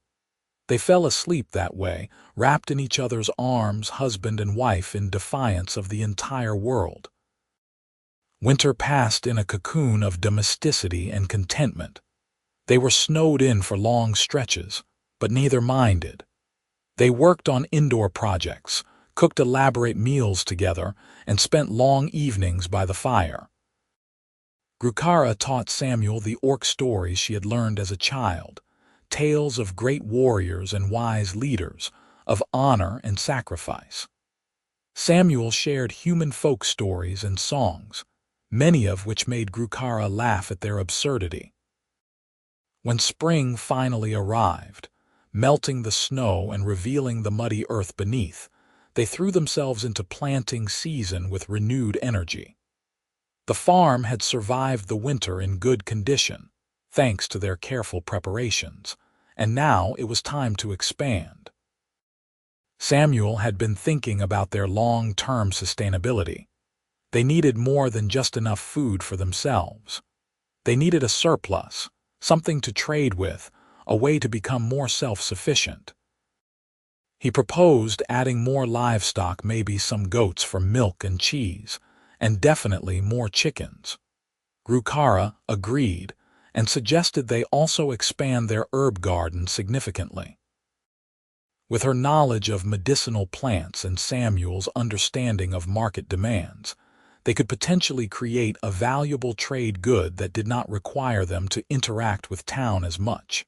They fell asleep that way, wrapped in each other's arms, husband and wife, in defiance of the entire world. Winter passed in a cocoon of domesticity and contentment. They were snowed in for long stretches, but neither minded. They worked on indoor projects, cooked elaborate meals together, and spent long evenings by the fire. Grukara taught Samuel the orc stories she had learned as a child, tales of great warriors and wise leaders, of honor and sacrifice. Samuel shared human folk stories and songs, many of which made Grukara laugh at their absurdity. When spring finally arrived, melting the snow and revealing the muddy earth beneath, they threw themselves into planting season with renewed energy. The farm had survived the winter in good condition, thanks to their careful preparations, and now it was time to expand. Samuel had been thinking about their long-term sustainability. They needed more than just enough food for themselves. They needed a surplus, something to trade with, a way to become more self-sufficient. He proposed adding more livestock, maybe some goats for milk and cheese, and definitely more chickens. Grukara agreed and suggested they also expand their herb garden significantly. With her knowledge of medicinal plants and Samuel's understanding of market demands, they could potentially create a valuable trade good that did not require them to interact with town as much.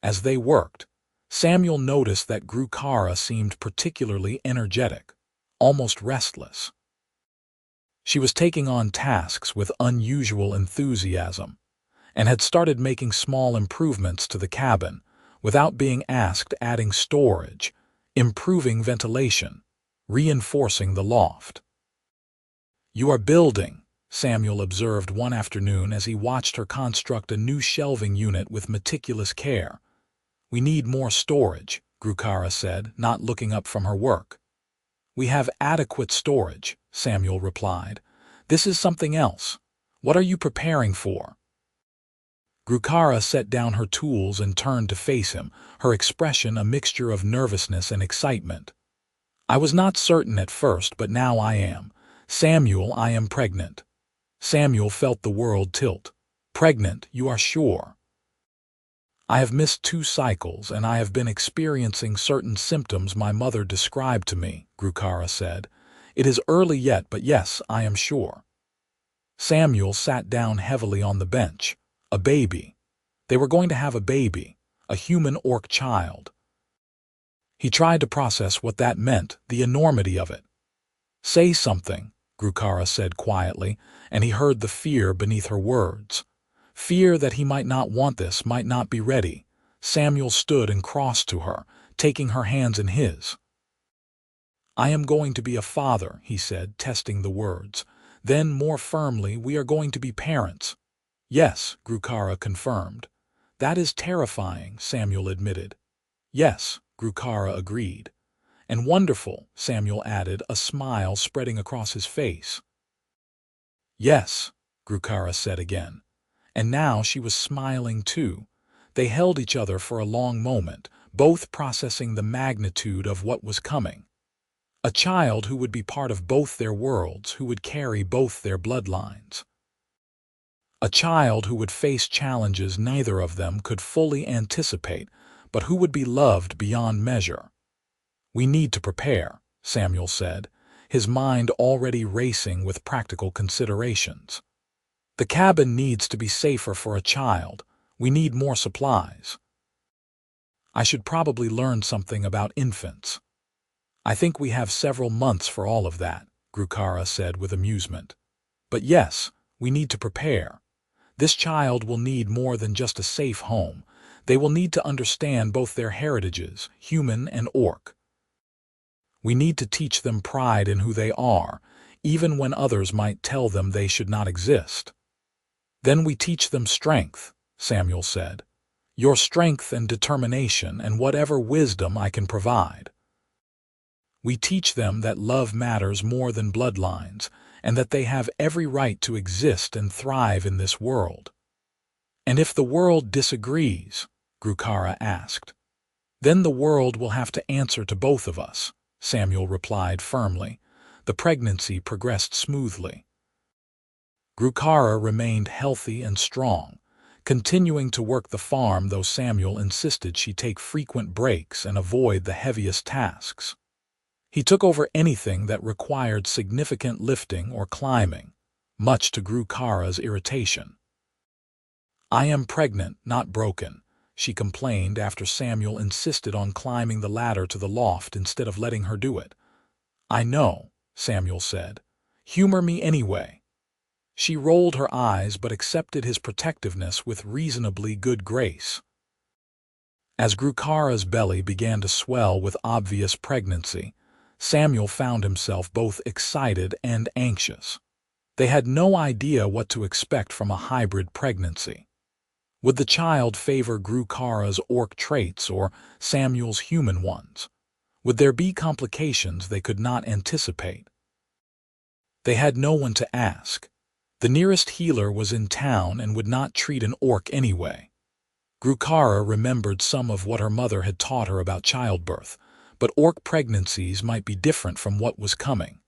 As they worked, Samuel noticed that Grukara seemed particularly energetic, almost restless. She was taking on tasks with unusual enthusiasm, and had started making small improvements to the cabin without being asked, adding storage, improving ventilation, reinforcing the loft. "You are building," Samuel observed one afternoon as he watched her construct a new shelving unit with meticulous care. "We need more storage," Grukara said, not looking up from her work. "We have adequate storage," Samuel replied. "This is something else. What are you preparing for?" Grukara set down her tools and turned to face him, her expression a mixture of nervousness and excitement. "I was not certain at first, but now I am. Samuel, I am pregnant." Samuel felt the world tilt. "Pregnant, you are sure?" "I have missed 2 cycles, and I have been experiencing certain symptoms my mother described to me," Grukara said. "It is early yet, but yes, I am sure." Samuel sat down heavily on the bench. A baby. They were going to have a baby, a human-orc child. He tried to process what that meant, the enormity of it. "Say something," Grukara said quietly, and he heard the fear beneath her words. Fear that he might not want this, might not be ready. Samuel stood and crossed to her, taking her hands in his. "I am going to be a father," he said, testing the words. Then, more firmly, "we are going to be parents." "Yes," Grukara confirmed. "That is terrifying," Samuel admitted. "Yes," Grukara agreed. "And wonderful," Samuel added, a smile spreading across his face. "Yes," Grukara said again. And now she was smiling too. They held each other for a long moment, both processing the magnitude of what was coming. A child who would be part of both their worlds, who would carry both their bloodlines. A child who would face challenges neither of them could fully anticipate, but who would be loved beyond measure. "We need to prepare," Samuel said, his mind already racing with practical considerations. "The cabin needs to be safer for a child. We need more supplies. I should probably learn something about infants." "I think we have several months for all of that," Grukara said with amusement. "But yes, we need to prepare. This child will need more than just a safe home. They will need to understand both their heritages, human and orc. We need to teach them pride in who they are, even when others might tell them they should not exist." "Then we teach them strength," Samuel said. "Your strength and determination and whatever wisdom I can provide. We teach them that love matters more than bloodlines, and that they have every right to exist and thrive in this world. And if the world disagrees, Grukara asked. Then the world will have to answer to both of us, Samuel replied firmly. The pregnancy progressed smoothly. Grukara remained healthy and strong, continuing to work the farm though Samuel insisted she take frequent breaks and avoid the heaviest tasks. He took over anything that required significant lifting or climbing, much to Grukara's irritation. "I am pregnant, not broken," she complained after Samuel insisted on climbing the ladder to the loft instead of letting her do it. "I know," Samuel said. "Humor me anyway." She rolled her eyes but accepted his protectiveness with reasonably good grace. As Grukara's belly began to swell with obvious pregnancy, Samuel found himself both excited and anxious. They had no idea what to expect from a hybrid pregnancy. Would the child favor Grukara's orc traits or Samuel's human ones? Would there be complications they could not anticipate? They had no one to ask. The nearest healer was in town and would not treat an orc anyway. Grukara remembered some of what her mother had taught her about childbirth, but orc pregnancies might be different from what was coming.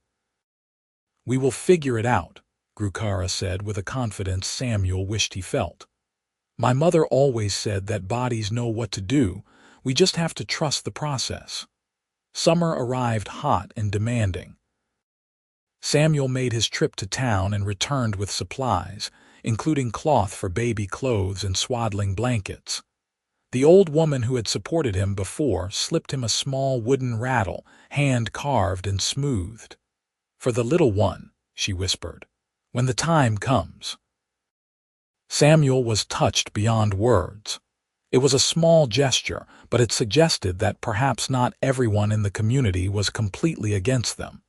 "We will figure it out," Grukara said with a confidence Samuel wished he felt. "My mother always said that bodies know what to do, we just have to trust the process." Summer arrived hot and demanding. Samuel made his trip to town and returned with supplies, including cloth for baby clothes and swaddling blankets. The old woman who had supported him before slipped him a small wooden rattle, hand-carved and smoothed. "For the little one," she whispered, "when the time comes." Samuel was touched beyond words. It was a small gesture, but it suggested that perhaps not everyone in the community was completely against them.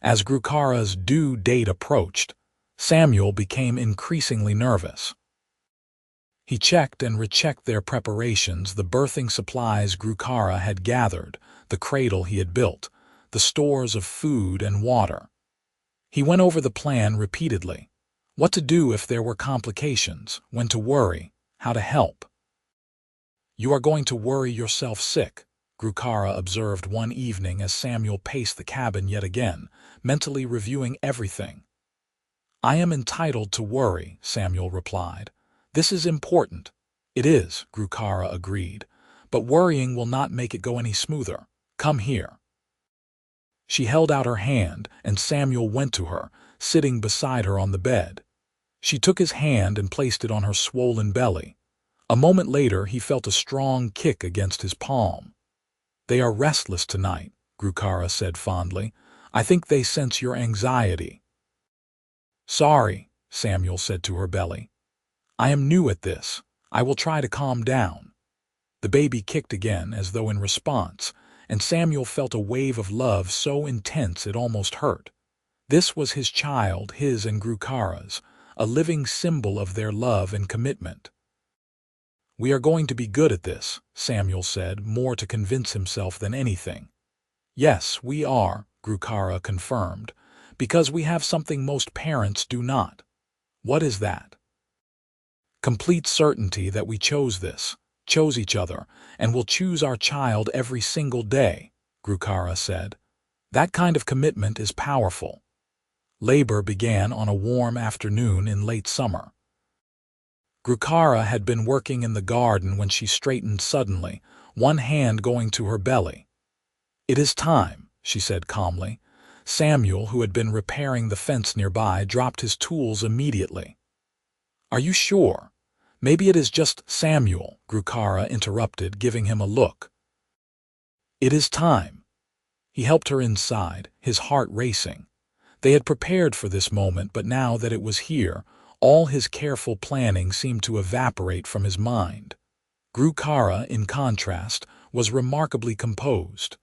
As Grukara's due date approached, Samuel became increasingly nervous. He checked and rechecked their preparations, the birthing supplies Grukara had gathered, the cradle he had built, the stores of food and water. He went over the plan repeatedly. What to do if there were complications, when to worry, how to help. "You are going to worry yourself sick," Grukara observed one evening as Samuel paced the cabin yet again, mentally reviewing everything. "I am entitled to worry," Samuel replied. "This is important." "It is," Grukara agreed, "but worrying will not make it go any smoother. Come here." She held out her hand, and Samuel went to her, sitting beside her on the bed. She took his hand and placed it on her swollen belly. A moment later, he felt a strong kick against his palm. "They are restless tonight," Grukara said fondly. "I think they sense your anxiety." "Sorry," Samuel said to her belly. "I am new at this. I will try to calm down." The baby kicked again, as though in response, and Samuel felt a wave of love so intense it almost hurt. This was his child, his and Grukara's, a living symbol of their love and commitment. "We are going to be good at this," Samuel said, more to convince himself than anything. "Yes, we are," Grukara confirmed, "because we have something most parents do not." "What is that?" "Complete certainty that we chose this, chose each other, and will choose our child every single day," Grukara said. "That kind of commitment is powerful." Labor began on a warm afternoon in late summer. Grukara had been working in the garden when she straightened suddenly, one hand going to her belly. "It is time," she said calmly. Samuel, who had been repairing the fence nearby, dropped his tools immediately. "Are you sure? Maybe it is just Samuel," Grukara interrupted, giving him a look. "It is time." He helped her inside, his heart racing. They had prepared for this moment, but now that it was here, all his careful planning seemed to evaporate from his mind. Grukara, in contrast, was remarkably composed.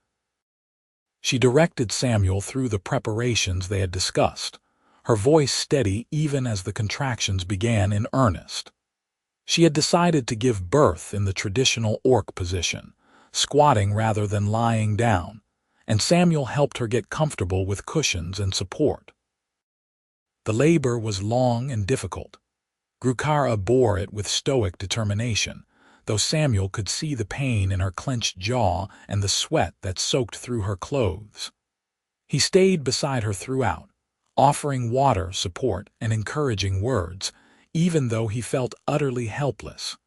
She directed Samuel through the preparations they had discussed, her voice steady even as the contractions began in earnest. She had decided to give birth in the traditional orc position, squatting rather than lying down, and Samuel helped her get comfortable with cushions and support. The labor was long and difficult. Grukara bore it with stoic determination, though Samuel could see the pain in her clenched jaw and the sweat that soaked through her clothes. He stayed beside her throughout, offering water, support, and encouraging words, even though he felt utterly helpless.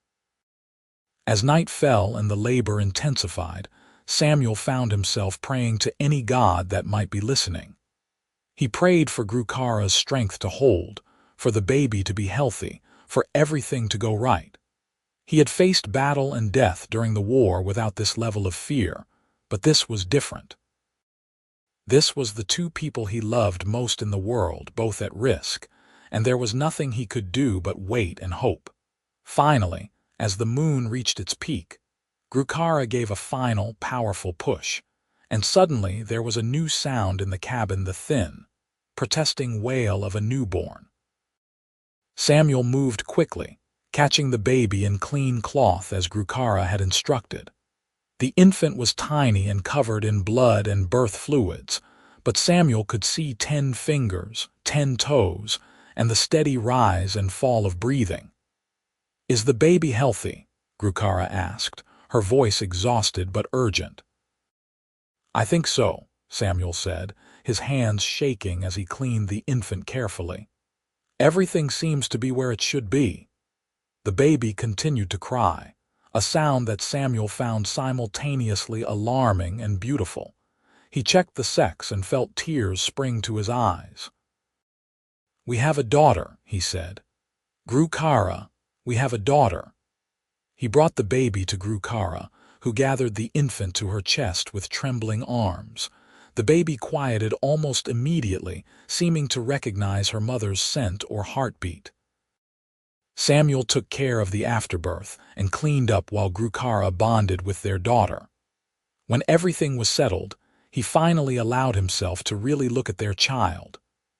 As night fell and the labor intensified, Samuel found himself praying to any god that might be listening. He prayed for Grukara's strength to hold, for the baby to be healthy, for everything to go right. He had faced battle and death during the war without this level of fear, but this was different. This was the two people he loved most in the world, both at risk, and there was nothing he could do but wait and hope. Finally, as the moon reached its peak, Grukara gave a final, powerful push, and suddenly there was a new sound in the cabin, the thin, protesting wail of a newborn. Samuel moved quickly, catching the baby in clean cloth as Grukara had instructed. The infant was tiny and covered in blood and birth fluids, but Samuel could see 10 fingers, 10 toes, and the steady rise and fall of breathing. "Is the baby healthy?" Grukara asked, her voice exhausted but urgent. "I think so," Samuel said, his hands shaking as he cleaned the infant carefully. "Everything seems to be where it should be." The baby continued to cry, a sound that Samuel found simultaneously alarming and beautiful. He checked the sex and felt tears spring to his eyes. "We have a daughter," he said. "Grukara, we have a daughter." He brought the baby to Grukara, who gathered the infant to her chest with trembling arms. The baby quieted almost immediately, seeming to recognize her mother's scent or heartbeat. Samuel took care of the afterbirth and cleaned up while Grukara bonded with their daughter. When everything was settled, he finally allowed himself to really look at their child.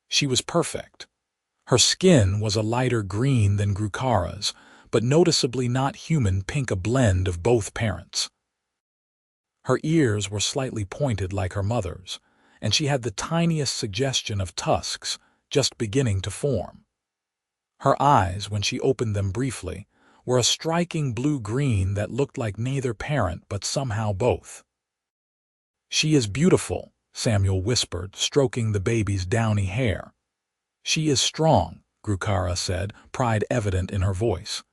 She was perfect. Her skin was a lighter green than Grukara's, but noticeably not human pink, a blend of both parents. Her ears were slightly pointed like her mother's, and she had the tiniest suggestion of tusks just beginning to form. Her eyes, when she opened them briefly, were a striking blue-green that looked like neither parent but somehow both. "She is beautiful," Samuel whispered, stroking the baby's downy hair. "She is strong," Grukara said, pride evident in her voice.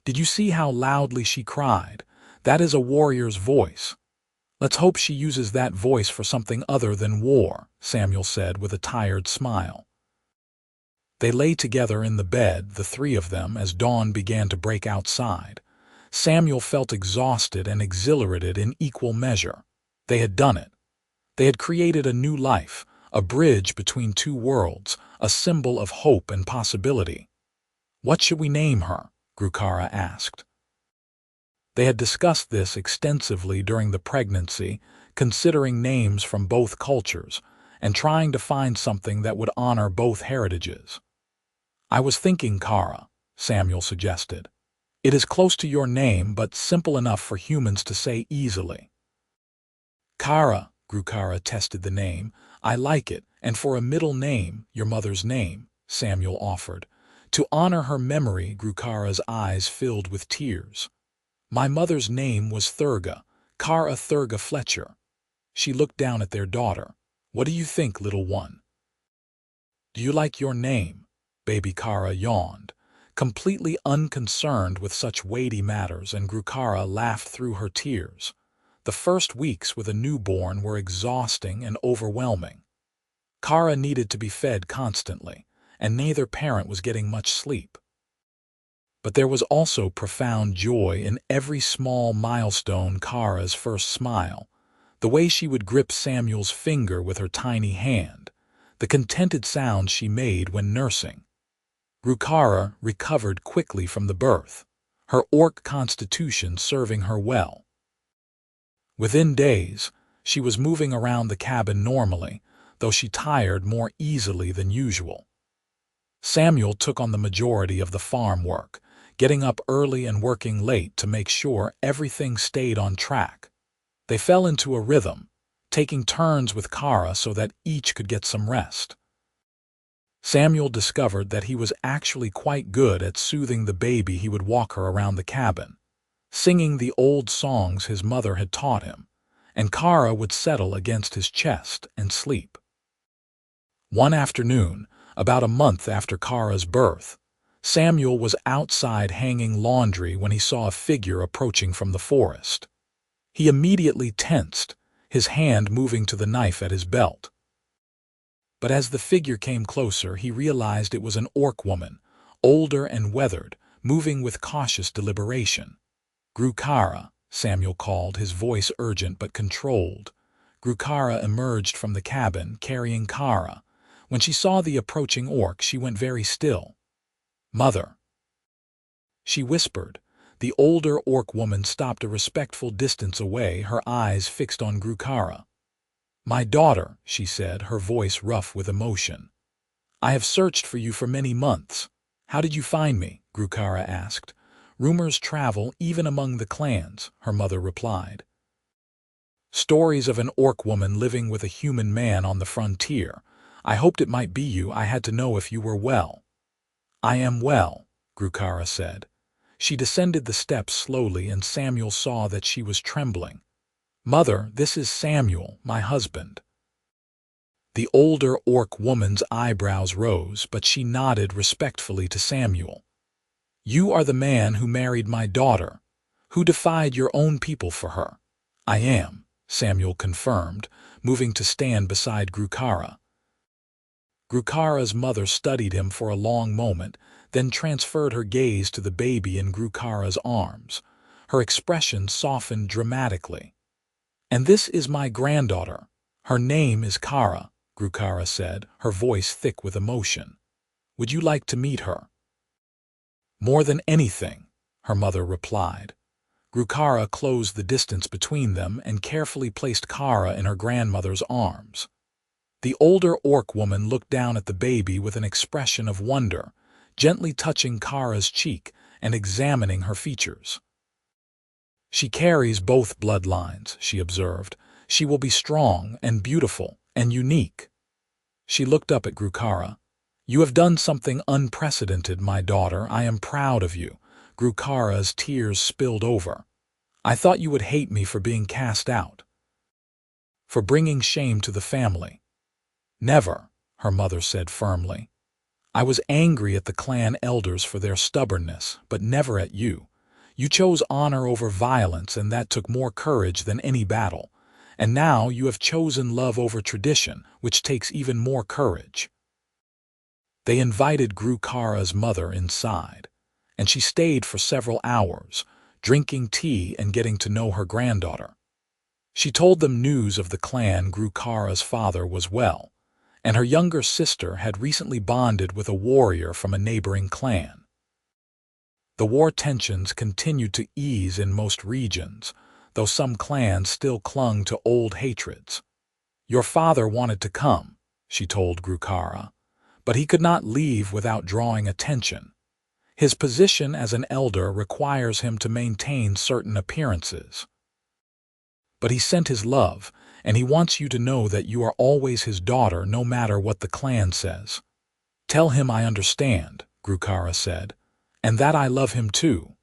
"Did you see how loudly she cried? That is a warrior's voice." "Let's hope she uses that voice for something other than war," Samuel said with a tired smile. They lay together in the bed, the three of them, as dawn began to break outside. Samuel felt exhausted and exhilarated in equal measure. They had done it. They had created a new life, a bridge between two worlds, a symbol of hope and possibility. "What should we name her?" Grukara asked. They had discussed this extensively during the pregnancy, considering names from both cultures, and trying to find something that would honor both heritages. "I was thinking Kara," Samuel suggested. "It is close to your name, but simple enough for humans to say easily." "Kara," Grukara tested the name. "I like it, and for a middle name, your mother's name," Samuel offered. To honor her memory, Grukara's eyes filled with tears. "My mother's name was Thurga, Kara Thurga Fletcher." She looked down at their daughter. "What do you think, little one?" "Do you like your name?" Baby Kara yawned, completely unconcerned with such weighty matters, and Grukara laughed through her tears. The first weeks with a newborn were exhausting and overwhelming. Kara needed to be fed constantly, and neither parent was getting much sleep. But there was also profound joy in every small milestone: Kara's first smile, the way she would grip Samuel's finger with her tiny hand, the contented sounds she made when nursing. Grukara recovered quickly from the birth, her orc constitution serving her well. Within days, she was moving around the cabin normally, though she tired more easily than usual. Samuel took on the majority of the farm work, getting up early and working late to make sure everything stayed on track. They fell into a rhythm, taking turns with Kara so that each could get some rest. Samuel discovered that he was actually quite good at soothing the baby. He would walk her around the cabin, singing the old songs his mother had taught him, and Kara would settle against his chest and sleep. One afternoon, about a month after Kara's birth, Samuel was outside hanging laundry when he saw a figure approaching from the forest. He immediately tensed, his hand moving to the knife at his belt. But as the figure came closer, he realized it was an orc woman, older and weathered, moving with cautious deliberation. "Grukara," Samuel called, his voice urgent but controlled. Grukara emerged from the cabin, carrying Kara. When she saw the approaching orc, she went very still. "Mother," she whispered. The older orc woman stopped a respectful distance away, her eyes fixed on Grukara. "My daughter," she said, her voice rough with emotion. "I have searched for you for many months. How did you find me?" Grukara asked. "Rumors travel even among the clans," her mother replied. "Stories of an orc woman living with a human man on the frontier. I hoped it might be you. I had to know if you were well." "I am well," Grukara said. She descended the steps slowly, and Samuel saw that she was trembling. "Mother, this is Samuel, my husband." The older orc woman's eyebrows rose, but she nodded respectfully to Samuel. "You are the man who married my daughter, who defied your own people for her." "I am," Samuel confirmed, moving to stand beside Grukara. Grukara's mother studied him for a long moment, then transferred her gaze to the baby in Grukara's arms. Her expression softened dramatically. "And this is my granddaughter. Her name is Kara," Grukara said, her voice thick with emotion. "Would you like to meet her?" "More than anything," her mother replied. Grukara closed the distance between them and carefully placed Kara in her grandmother's arms. The older orc woman looked down at the baby with an expression of wonder, gently touching Kara's cheek and examining her features. "She carries both bloodlines," she observed. "She will be strong and beautiful and unique." She looked up at Grukara. "You have done something unprecedented, my daughter. I am proud of you." Grukara's tears spilled over. "I thought you would hate me for being cast out, for bringing shame to the family." "Never," her mother said firmly. "I was angry at the clan elders for their stubbornness, but never at you. You chose honor over violence, and that took more courage than any battle. And now you have chosen love over tradition, which takes even more courage." They invited Grukara's mother inside, and she stayed for several hours, drinking tea and getting to know her granddaughter. She told them news of the clan. Grukara's father was well, and her younger sister had recently bonded with a warrior from a neighboring clan. The war tensions continued to ease in most regions, though some clans still clung to old hatreds. "Your father wanted to come," she told Grukara, "but he could not leave without drawing attention. His position as an elder requires him to maintain certain appearances. But he sent his love, and he wants you to know that you are always his daughter no matter what the clan says." "Tell him I understand," Grukara said, "and that I love him too."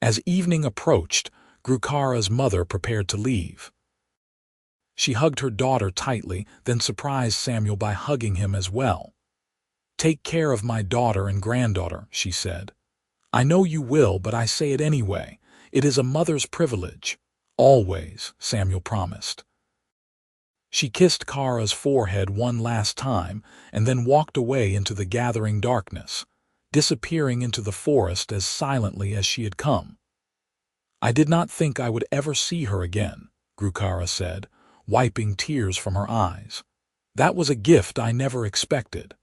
As evening approached, Grukara's mother prepared to leave. She hugged her daughter tightly, then surprised Samuel by hugging him as well. "Take care of my daughter and granddaughter," she said. "I know you will, but I say it anyway. It is a mother's privilege." "Always," Samuel promised. She kissed Kara's forehead one last time and then walked away into the gathering darkness, disappearing into the forest as silently as she had come. "I did not think I would ever see her again," Grukara said, wiping tears from her eyes. "That was a gift I never expected."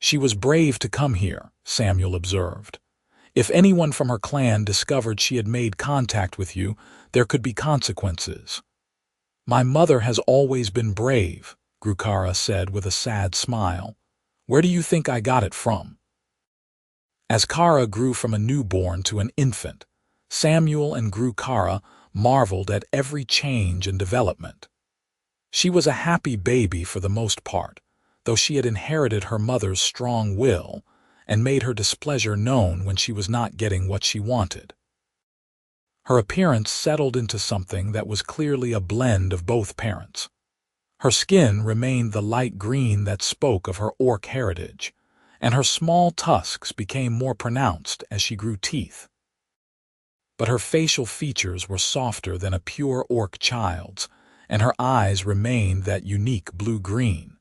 "She was brave to come here," Samuel observed. "If anyone from her clan discovered she had made contact with you, there could be consequences." "My mother has always been brave," Grukara said with a sad smile. "Where do you think I got it from?" As Kara grew from a newborn to an infant, Samuel and Grukara marveled at every change and development. She was a happy baby for the most part, though she had inherited her mother's strong will and made her displeasure known when she was not getting what she wanted. Her appearance settled into something that was clearly a blend of both parents. Her skin remained the light green that spoke of her orc heritage, and her small tusks became more pronounced as she grew teeth. But her facial features were softer than a pure orc child's, and her eyes remained that unique blue-green.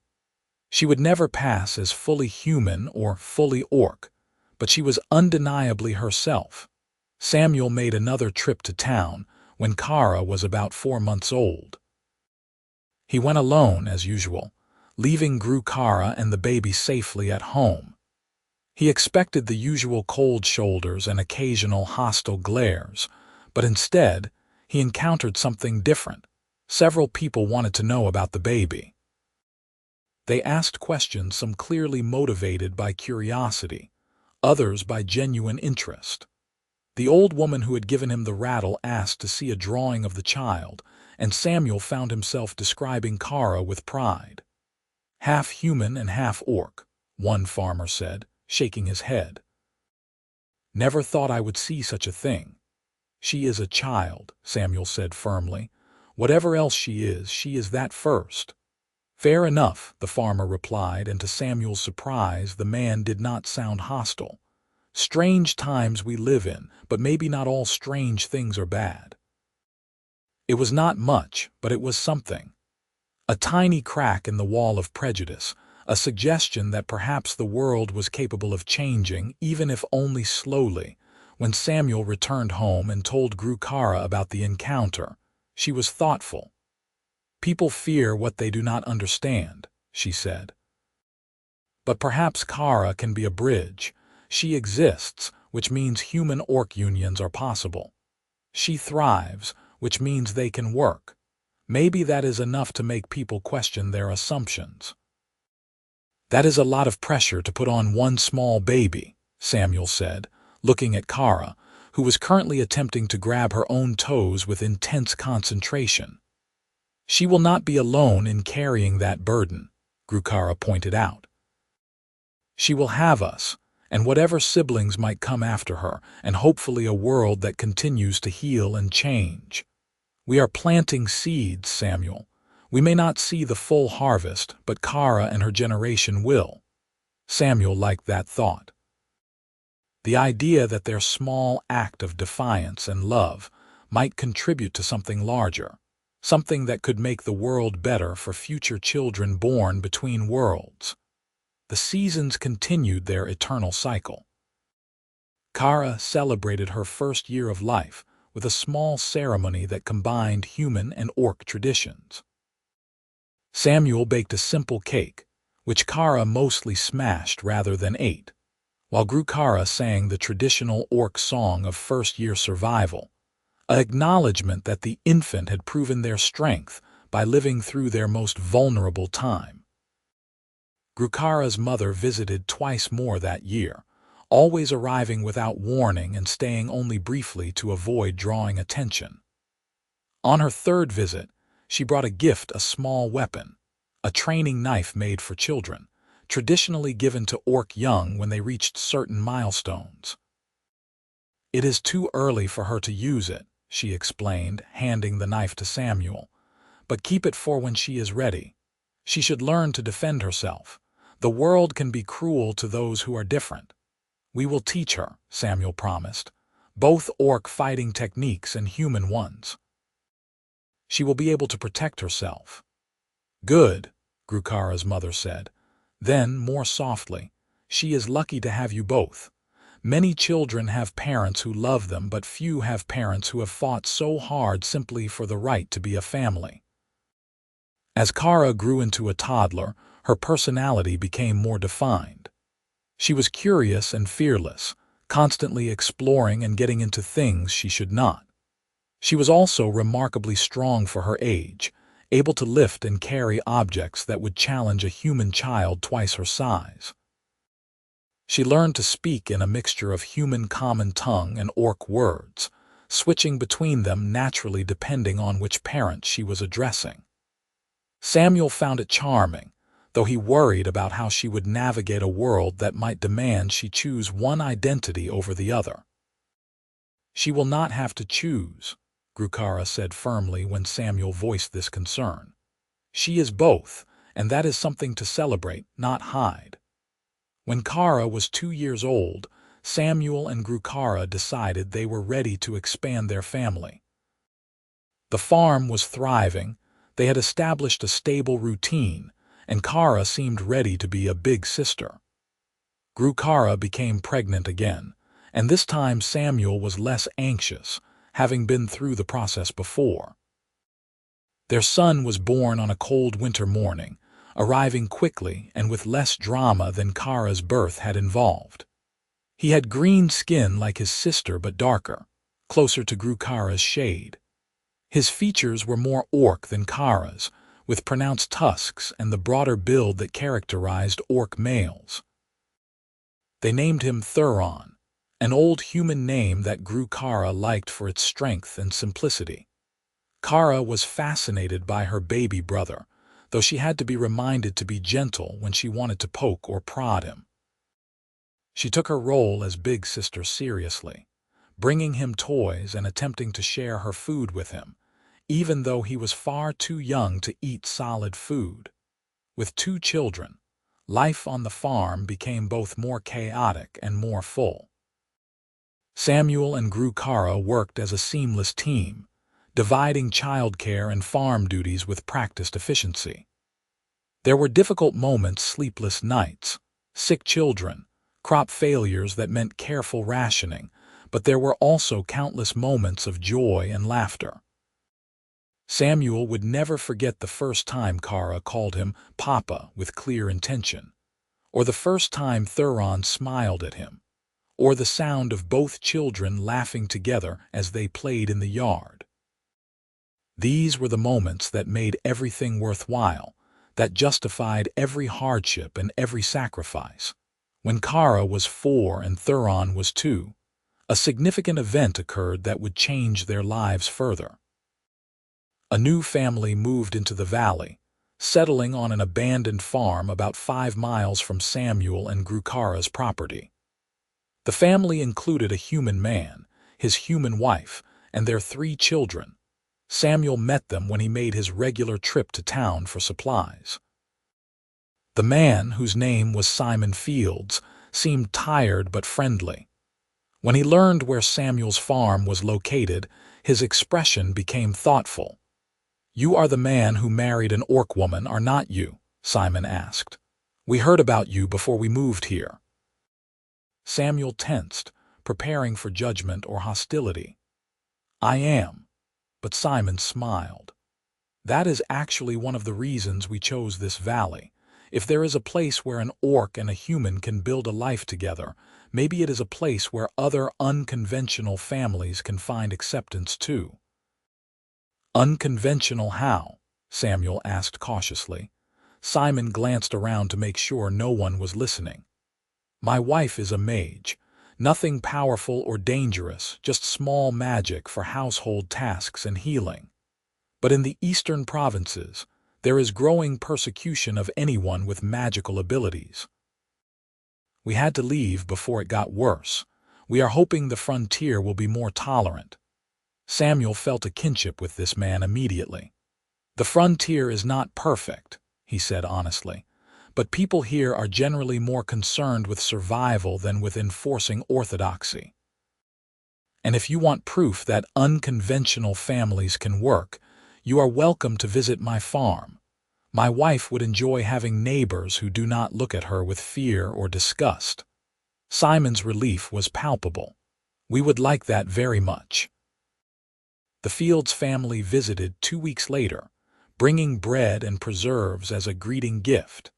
She would never pass as fully human or fully orc, but she was undeniably herself. Samuel made another trip to town when Kara was about 4 months old. He went alone, as usual, leaving Grukara and the baby safely at home. He expected the usual cold shoulders and occasional hostile glares, but instead, he encountered something different. Several people wanted to know about the baby. They asked questions, some clearly motivated by curiosity, others by genuine interest. The old woman who had given him the rattle asked to see a drawing of the child, and Samuel found himself describing Kara with pride. "Half human and half orc," one farmer said, shaking his head. "Never thought I would see such a thing." "She is a child," Samuel said firmly. "Whatever else she is that first." "Fair enough," the farmer replied, and to Samuel's surprise, the man did not sound hostile. "Strange times we live in, but maybe not all strange things are bad." It was not much, but it was something. A tiny crack in the wall of prejudice, a suggestion that perhaps the world was capable of changing, even if only slowly. When Samuel returned home and told Grukara about the encounter, she was thoughtful. "People fear what they do not understand," she said. "But perhaps Kara can be a bridge. She exists, which means human-orc unions are possible. She thrives, which means they can work. Maybe that is enough to make people question their assumptions." "That is a lot of pressure to put on one small baby," Samuel said, looking at Kara, who was currently attempting to grab her own toes with intense concentration. "She will not be alone in carrying that burden," Grukara pointed out. "She will have us, and whatever siblings might come after her, and hopefully a world that continues to heal and change. We are planting seeds, Samuel. We may not see the full harvest, but Kara and her generation will." Samuel liked that thought. The idea that their small act of defiance and love might contribute to something larger, something that could make the world better for future children born between worlds. The seasons continued their eternal cycle. Kara celebrated her first year of life with a small ceremony that combined human and orc traditions. Samuel baked a simple cake, which Kara mostly smashed rather than ate, while Grukara sang the traditional orc song of first-year survival, an acknowledgement that the infant had proven their strength by living through their most vulnerable time. Grukara's mother visited twice more that year, always arriving without warning and staying only briefly to avoid drawing attention. On her third visit, she brought a gift, a small weapon, a training knife made for children, traditionally given to orc young when they reached certain milestones. "It is too early for her to use it," she explained, handing the knife to Samuel. "But keep it for when she is ready. She should learn to defend herself. The world can be cruel to those who are different." "We will teach her," Samuel promised, "both orc fighting techniques and human ones. She will be able to protect herself." "Good," Grukara's mother said. Then, more softly, "She is lucky to have you both. Many children have parents who love them, but few have parents who have fought so hard simply for the right to be a family." As Kara grew into a toddler, her personality became more defined. She was curious and fearless, constantly exploring and getting into things she should not. She was also remarkably strong for her age, able to lift and carry objects that would challenge a human child twice her size. She learned to speak in a mixture of human common tongue and orc words, switching between them naturally depending on which parent she was addressing. Samuel found it charming, though he worried about how she would navigate a world that might demand she choose one identity over the other. "She will not have to choose," Grukara said firmly when Samuel voiced this concern. "She is both, and that is something to celebrate, not hide." When Kara was 2 years old, Samuel and Grukara decided they were ready to expand their family. The farm was thriving, they had established a stable routine, and Kara seemed ready to be a big sister. Grukara became pregnant again, and this time Samuel was less anxious, having been through the process before. Their son was born on a cold winter morning, arriving quickly and with less drama than Kara's birth had involved. He had green skin like his sister but darker, closer to Grukara's shade. His features were more orc than Kara's, with pronounced tusks and the broader build that characterized orc males. They named him Thuron, an old human name that Grukara liked for its strength and simplicity. Kara was fascinated by her baby brother, though she had to be reminded to be gentle when she wanted to poke or prod him. She took her role as big sister seriously, bringing him toys and attempting to share her food with him, even though he was far too young to eat solid food. With 2 children, life on the farm became both more chaotic and more full. Samuel and Grukara worked as a seamless team, dividing childcare and farm duties with practiced efficiency. There were difficult moments, sleepless nights, sick children, crop failures that meant careful rationing, but there were also countless moments of joy and laughter. Samuel would never forget the first time Kara called him Papa with clear intention, or the first time Thuron smiled at him, or the sound of both children laughing together as they played in the yard. These were the moments that made everything worthwhile, that justified every hardship and every sacrifice. When Kara was 4 and Thuron was 2, a significant event occurred that would change their lives further. A new family moved into the valley, settling on an abandoned farm about 5 miles from Samuel and Grukara's property. The family included a human man, his human wife, and their 3 children. Samuel met them when he made his regular trip to town for supplies. The man, whose name was Simon Fields, seemed tired but friendly. When he learned where Samuel's farm was located, his expression became thoughtful. "You are the man who married an orc woman, are not you?" Simon asked. "We heard about you before we moved here." Samuel tensed, preparing for judgment or hostility. "I am," but Simon smiled. "That is actually one of the reasons we chose this valley. If there is a place where an orc and a human can build a life together, maybe it is a place where other unconventional families can find acceptance too." "Unconventional how?" Samuel asked cautiously. Simon glanced around to make sure no one was listening. "My wife is a mage. Nothing powerful or dangerous, just small magic for household tasks and healing. But in the eastern provinces, there is growing persecution of anyone with magical abilities. We had to leave before it got worse. We are hoping the frontier will be more tolerant." Samuel felt a kinship with this man immediately. "The frontier is not perfect," he said honestly, "but people here are generally more concerned with survival than with enforcing orthodoxy. And if you want proof that unconventional families can work, you are welcome to visit my farm. My wife would enjoy having neighbors who do not look at her with fear or disgust." Simon's relief was palpable. "We would like that very much." The Fields family visited 2 weeks later, bringing bread and preserves as a greeting gift.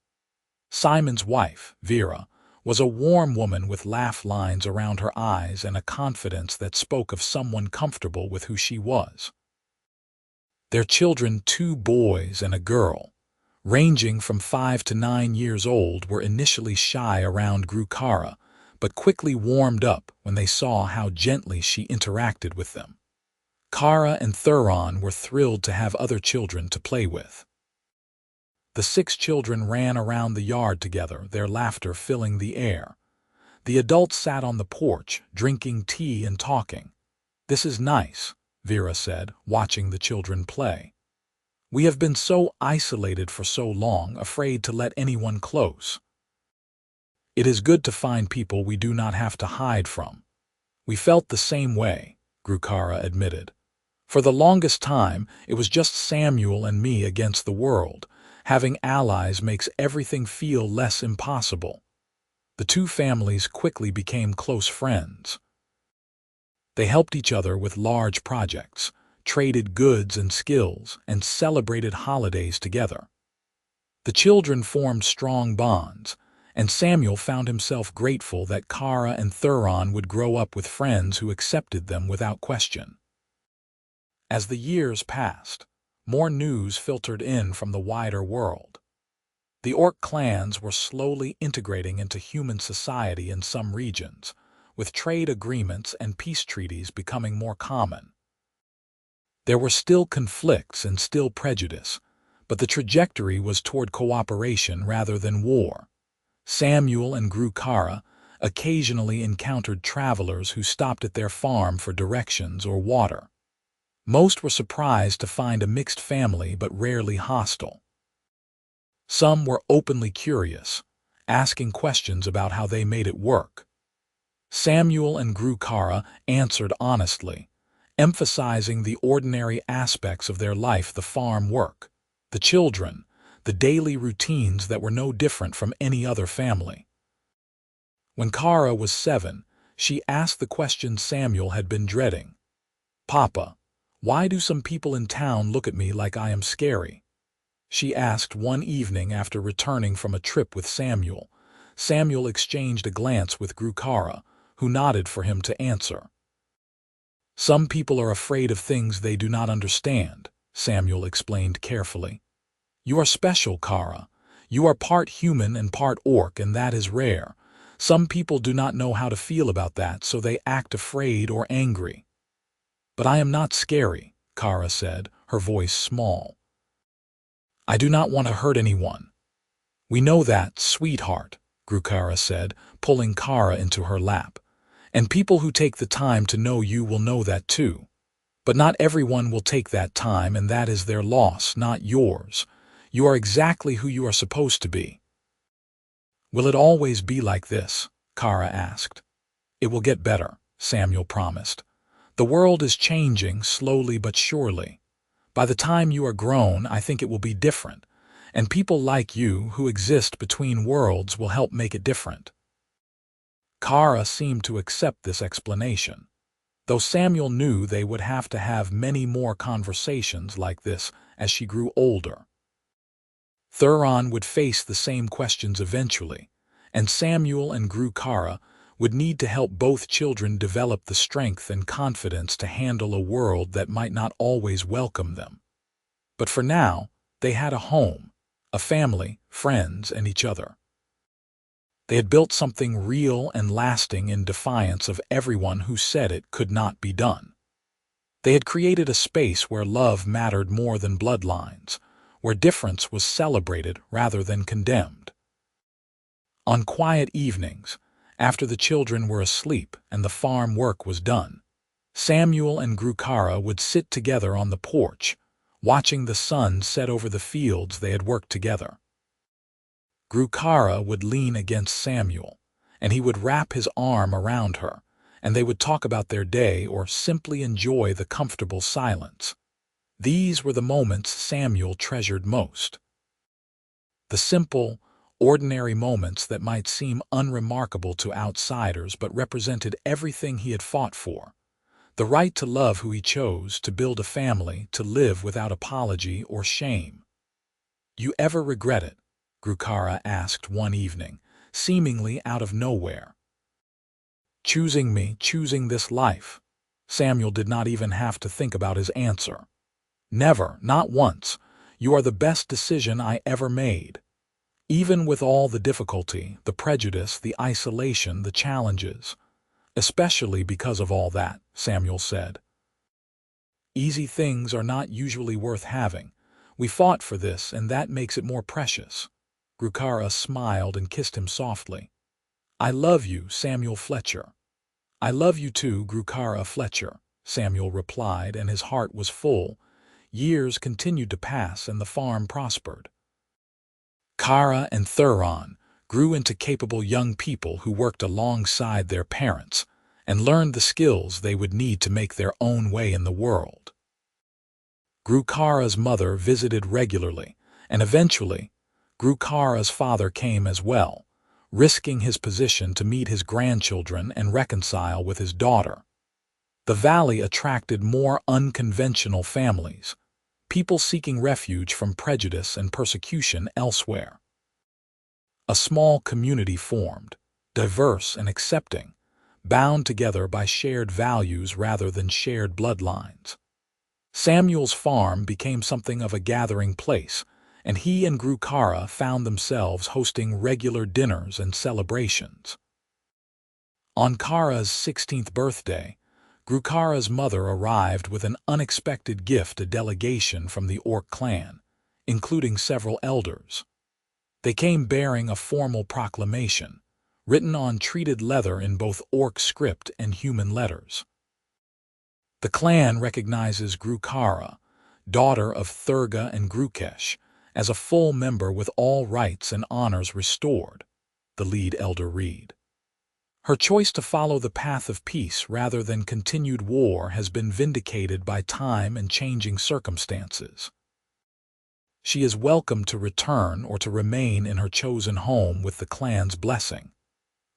Simon's wife, Vera, was a warm woman with laugh lines around her eyes and a confidence that spoke of someone comfortable with who she was. Their children, 2 boys and a girl, ranging from 5 to 9 years old, were initially shy around Grukara, but quickly warmed up when they saw how gently she interacted with them. Kara and Thuron were thrilled to have other children to play with. The 6 children ran around the yard together, their laughter filling the air. The adults sat on the porch, drinking tea and talking. "This is nice," Vera said, watching the children play. "We have been so isolated for so long, afraid to let anyone close. It is good to find people we do not have to hide from." "We felt the same way," Grukara admitted. "For the longest time, it was just Samuel and me against the world. Having allies makes everything feel less impossible." The 2 families quickly became close friends. They helped each other with large projects, traded goods and skills, and celebrated holidays together. The children formed strong bonds, and Samuel found himself grateful that Kara and Thuron would grow up with friends who accepted them without question. As the years passed, more news filtered in from the wider world. The orc clans were slowly integrating into human society in some regions, with trade agreements and peace treaties becoming more common. There were still conflicts and still prejudice, but the trajectory was toward cooperation rather than war. Samuel and Grukara occasionally encountered travelers who stopped at their farm for directions or water. Most were surprised to find a mixed family but rarely hostile. Some were openly curious, asking questions about how they made it work. Samuel and Grukara answered honestly, emphasizing the ordinary aspects of their life: the farm work, the children, the daily routines that were no different from any other family. When Kara was 7, she asked the question Samuel had been dreading. "Papa, why do some people in town look at me like I am scary?" she asked one evening after returning from a trip with Samuel. Samuel exchanged a glance with Grukara, who nodded for him to answer. "Some people are afraid of things they do not understand," Samuel explained carefully. "You are special, Kara. You are part human and part orc, and that is rare. Some people do not know how to feel about that, so they act afraid or angry." "But I am not scary," Kara said, her voice small. "I do not want to hurt anyone." "We know that, sweetheart," Grukara said, pulling Kara into her lap. "And people who take the time to know you will know that too. But not everyone will take that time, and that is their loss, not yours. You are exactly who you are supposed to be." "Will it always be like this?" Kara asked. "It will get better," Samuel promised. "The world is changing, slowly but surely. By the time you are grown, I think it will be different, and people like you who exist between worlds will help make it different." Kara seemed to accept this explanation, though Samuel knew they would have to have many more conversations like this as she grew older. Thuron would face the same questions eventually, and Samuel and Grukara would need to help both children develop the strength and confidence to handle a world that might not always welcome them. But for now, they had a home, a family, friends, and each other. They had built something real and lasting in defiance of everyone who said it could not be done. They had created a space where love mattered more than bloodlines, where difference was celebrated rather than condemned. On quiet evenings, after the children were asleep and the farm work was done, Samuel and Grukara would sit together on the porch, watching the sun set over the fields they had worked together. Grukara would lean against Samuel, and he would wrap his arm around her, and they would talk about their day or simply enjoy the comfortable silence. These were the moments Samuel treasured most. The simple, ordinary moments that might seem unremarkable to outsiders but represented everything he had fought for. The right to love who he chose, to build a family, to live without apology or shame. "You ever regret it?" Grukara asked one evening, seemingly out of nowhere. "Choosing me, choosing this life?" Samuel did not even have to think about his answer. "Never, not once. You are the best decision I ever made. Even with all the difficulty, the prejudice, the isolation, the challenges. Especially because of all that," Samuel said. "Easy things are not usually worth having. We fought for this, and that makes it more precious." Grukara smiled and kissed him softly. "I love you, Samuel Fletcher." "I love you too, Grukara Fletcher," Samuel replied, and his heart was full. Years continued to pass, and the farm prospered. Kara and Thuron grew into capable young people who worked alongside their parents and learned the skills they would need to make their own way in the world. Grukara's mother visited regularly, and eventually, Grukara's father came as well, risking his position to meet his grandchildren and reconcile with his daughter. The valley attracted more unconventional families, people seeking refuge from prejudice and persecution elsewhere. A small community formed, diverse and accepting, bound together by shared values rather than shared bloodlines. Samuel's farm became something of a gathering place, and he and Grukara found themselves hosting regular dinners and celebrations. On Kara's 16th birthday, Grukara's mother arrived with an unexpected gift, a delegation from the Orc clan, including several elders. They came bearing a formal proclamation, written on treated leather in both Orc script and human letters. The clan recognizes Grukara, daughter of Thurga and Grukesh, as a full member with all rights and honors restored, the lead elder read. Her choice to follow the path of peace rather than continued war has been vindicated by time and changing circumstances. She is welcome to return or to remain in her chosen home with the clan's blessing.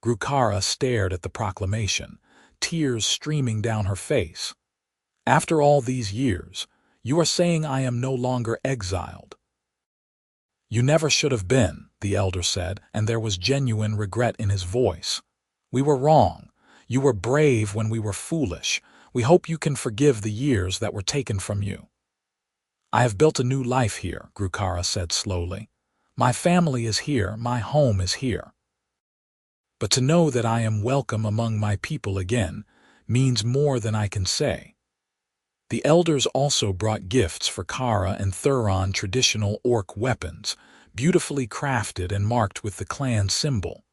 Grukara stared at the proclamation, tears streaming down her face. "After all these years, you are saying I am no longer exiled." "You never should have been," the elder said, and there was genuine regret in his voice. "We were wrong. You were brave when we were foolish. We hope you can forgive the years that were taken from you." "I have built a new life here," Grukara said slowly. "My family is here, my home is here. But to know that I am welcome among my people again means more than I can say." The elders also brought gifts for Kara and Thuron, traditional Orc weapons, beautifully crafted and marked with the clan symbol.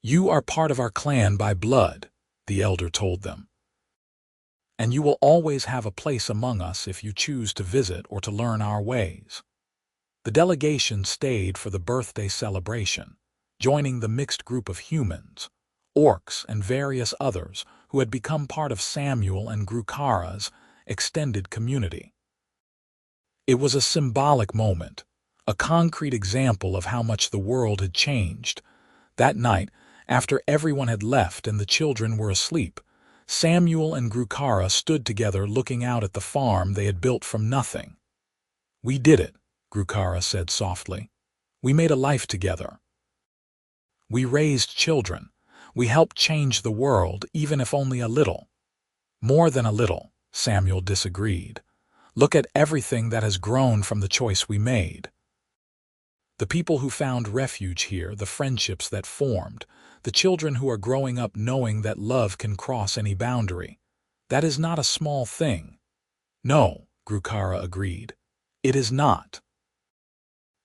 "You are part of our clan by blood," the elder told them. "And you will always have a place among us if you choose to visit or to learn our ways." The delegation stayed for the birthday celebration, joining the mixed group of humans, orcs, and various others who had become part of Samuel and Grukara's extended community. It was a symbolic moment, a concrete example of how much the world had changed. That night, after everyone had left and the children were asleep, Samuel and Grukara stood together looking out at the farm they had built from nothing. "We did it," Grukara said softly. "We made a life together. We raised children. We helped change the world, even if only a little." "More than a little," Samuel disagreed. "Look at everything that has grown from the choice we made. The people who found refuge here, the friendships that formed, the children who are growing up knowing that love can cross any boundary. That is not a small thing." "No," Grukara agreed. "It is not."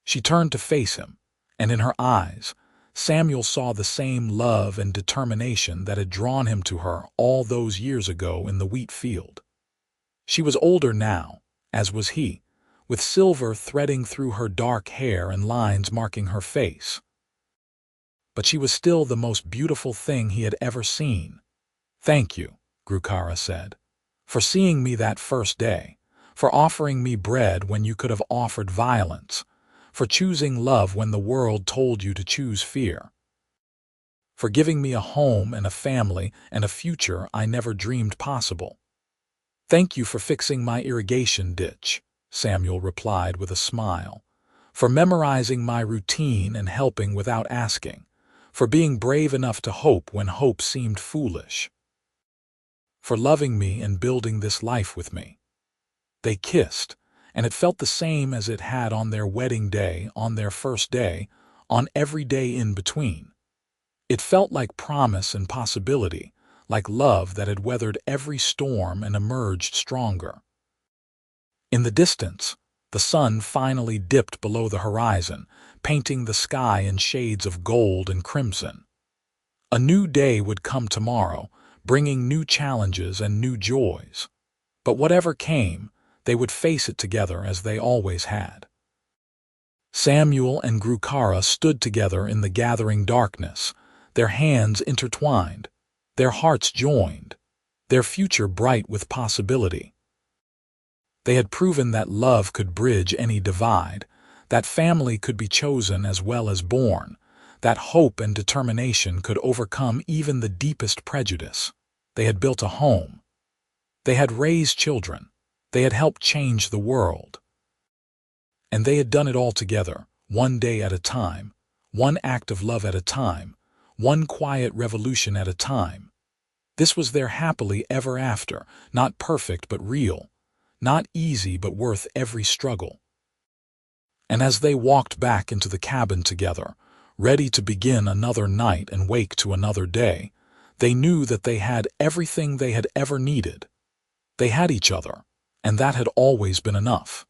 She turned to face him, and in her eyes, Samuel saw the same love and determination that had drawn him to her all those years ago in the wheat field. She was older now, as was he, with silver threading through her dark hair and lines marking her face. But she was still the most beautiful thing he had ever seen. "Thank you," Grukara said, "for seeing me that first day, for offering me bread when you could have offered violence, for choosing love when the world told you to choose fear, for giving me a home and a family and a future I never dreamed possible." "Thank you for fixing my irrigation ditch," Samuel replied with a smile, "for memorizing my routine and helping without asking, for being brave enough to hope when hope seemed foolish, for loving me and building this life with me." They kissed, and it felt the same as it had on their wedding day, on their first day, on every day in between. It felt like promise and possibility, like love that had weathered every storm and emerged stronger. In the distance, The sun finally dipped below the horizon, painting the sky in shades of gold and crimson. A new day would come tomorrow, bringing new challenges and new joys. But whatever came, they would face it together as they always had. Samuel and Grukara stood together in the gathering darkness, their hands intertwined, their hearts joined, their future bright with possibility. They had proven that love could bridge any divide, that family could be chosen as well as born, that hope and determination could overcome even the deepest prejudice. They had built a home. They had raised children. They had helped change the world. And they had done it all together, one day at a time, one act of love at a time, one quiet revolution at a time. This was their happily ever after, not perfect but real, not easy but worth every struggle. And as they walked back into the cabin together, ready to begin another night and wake to another day, they knew that they had everything they had ever needed. They had each other, and that had always been enough.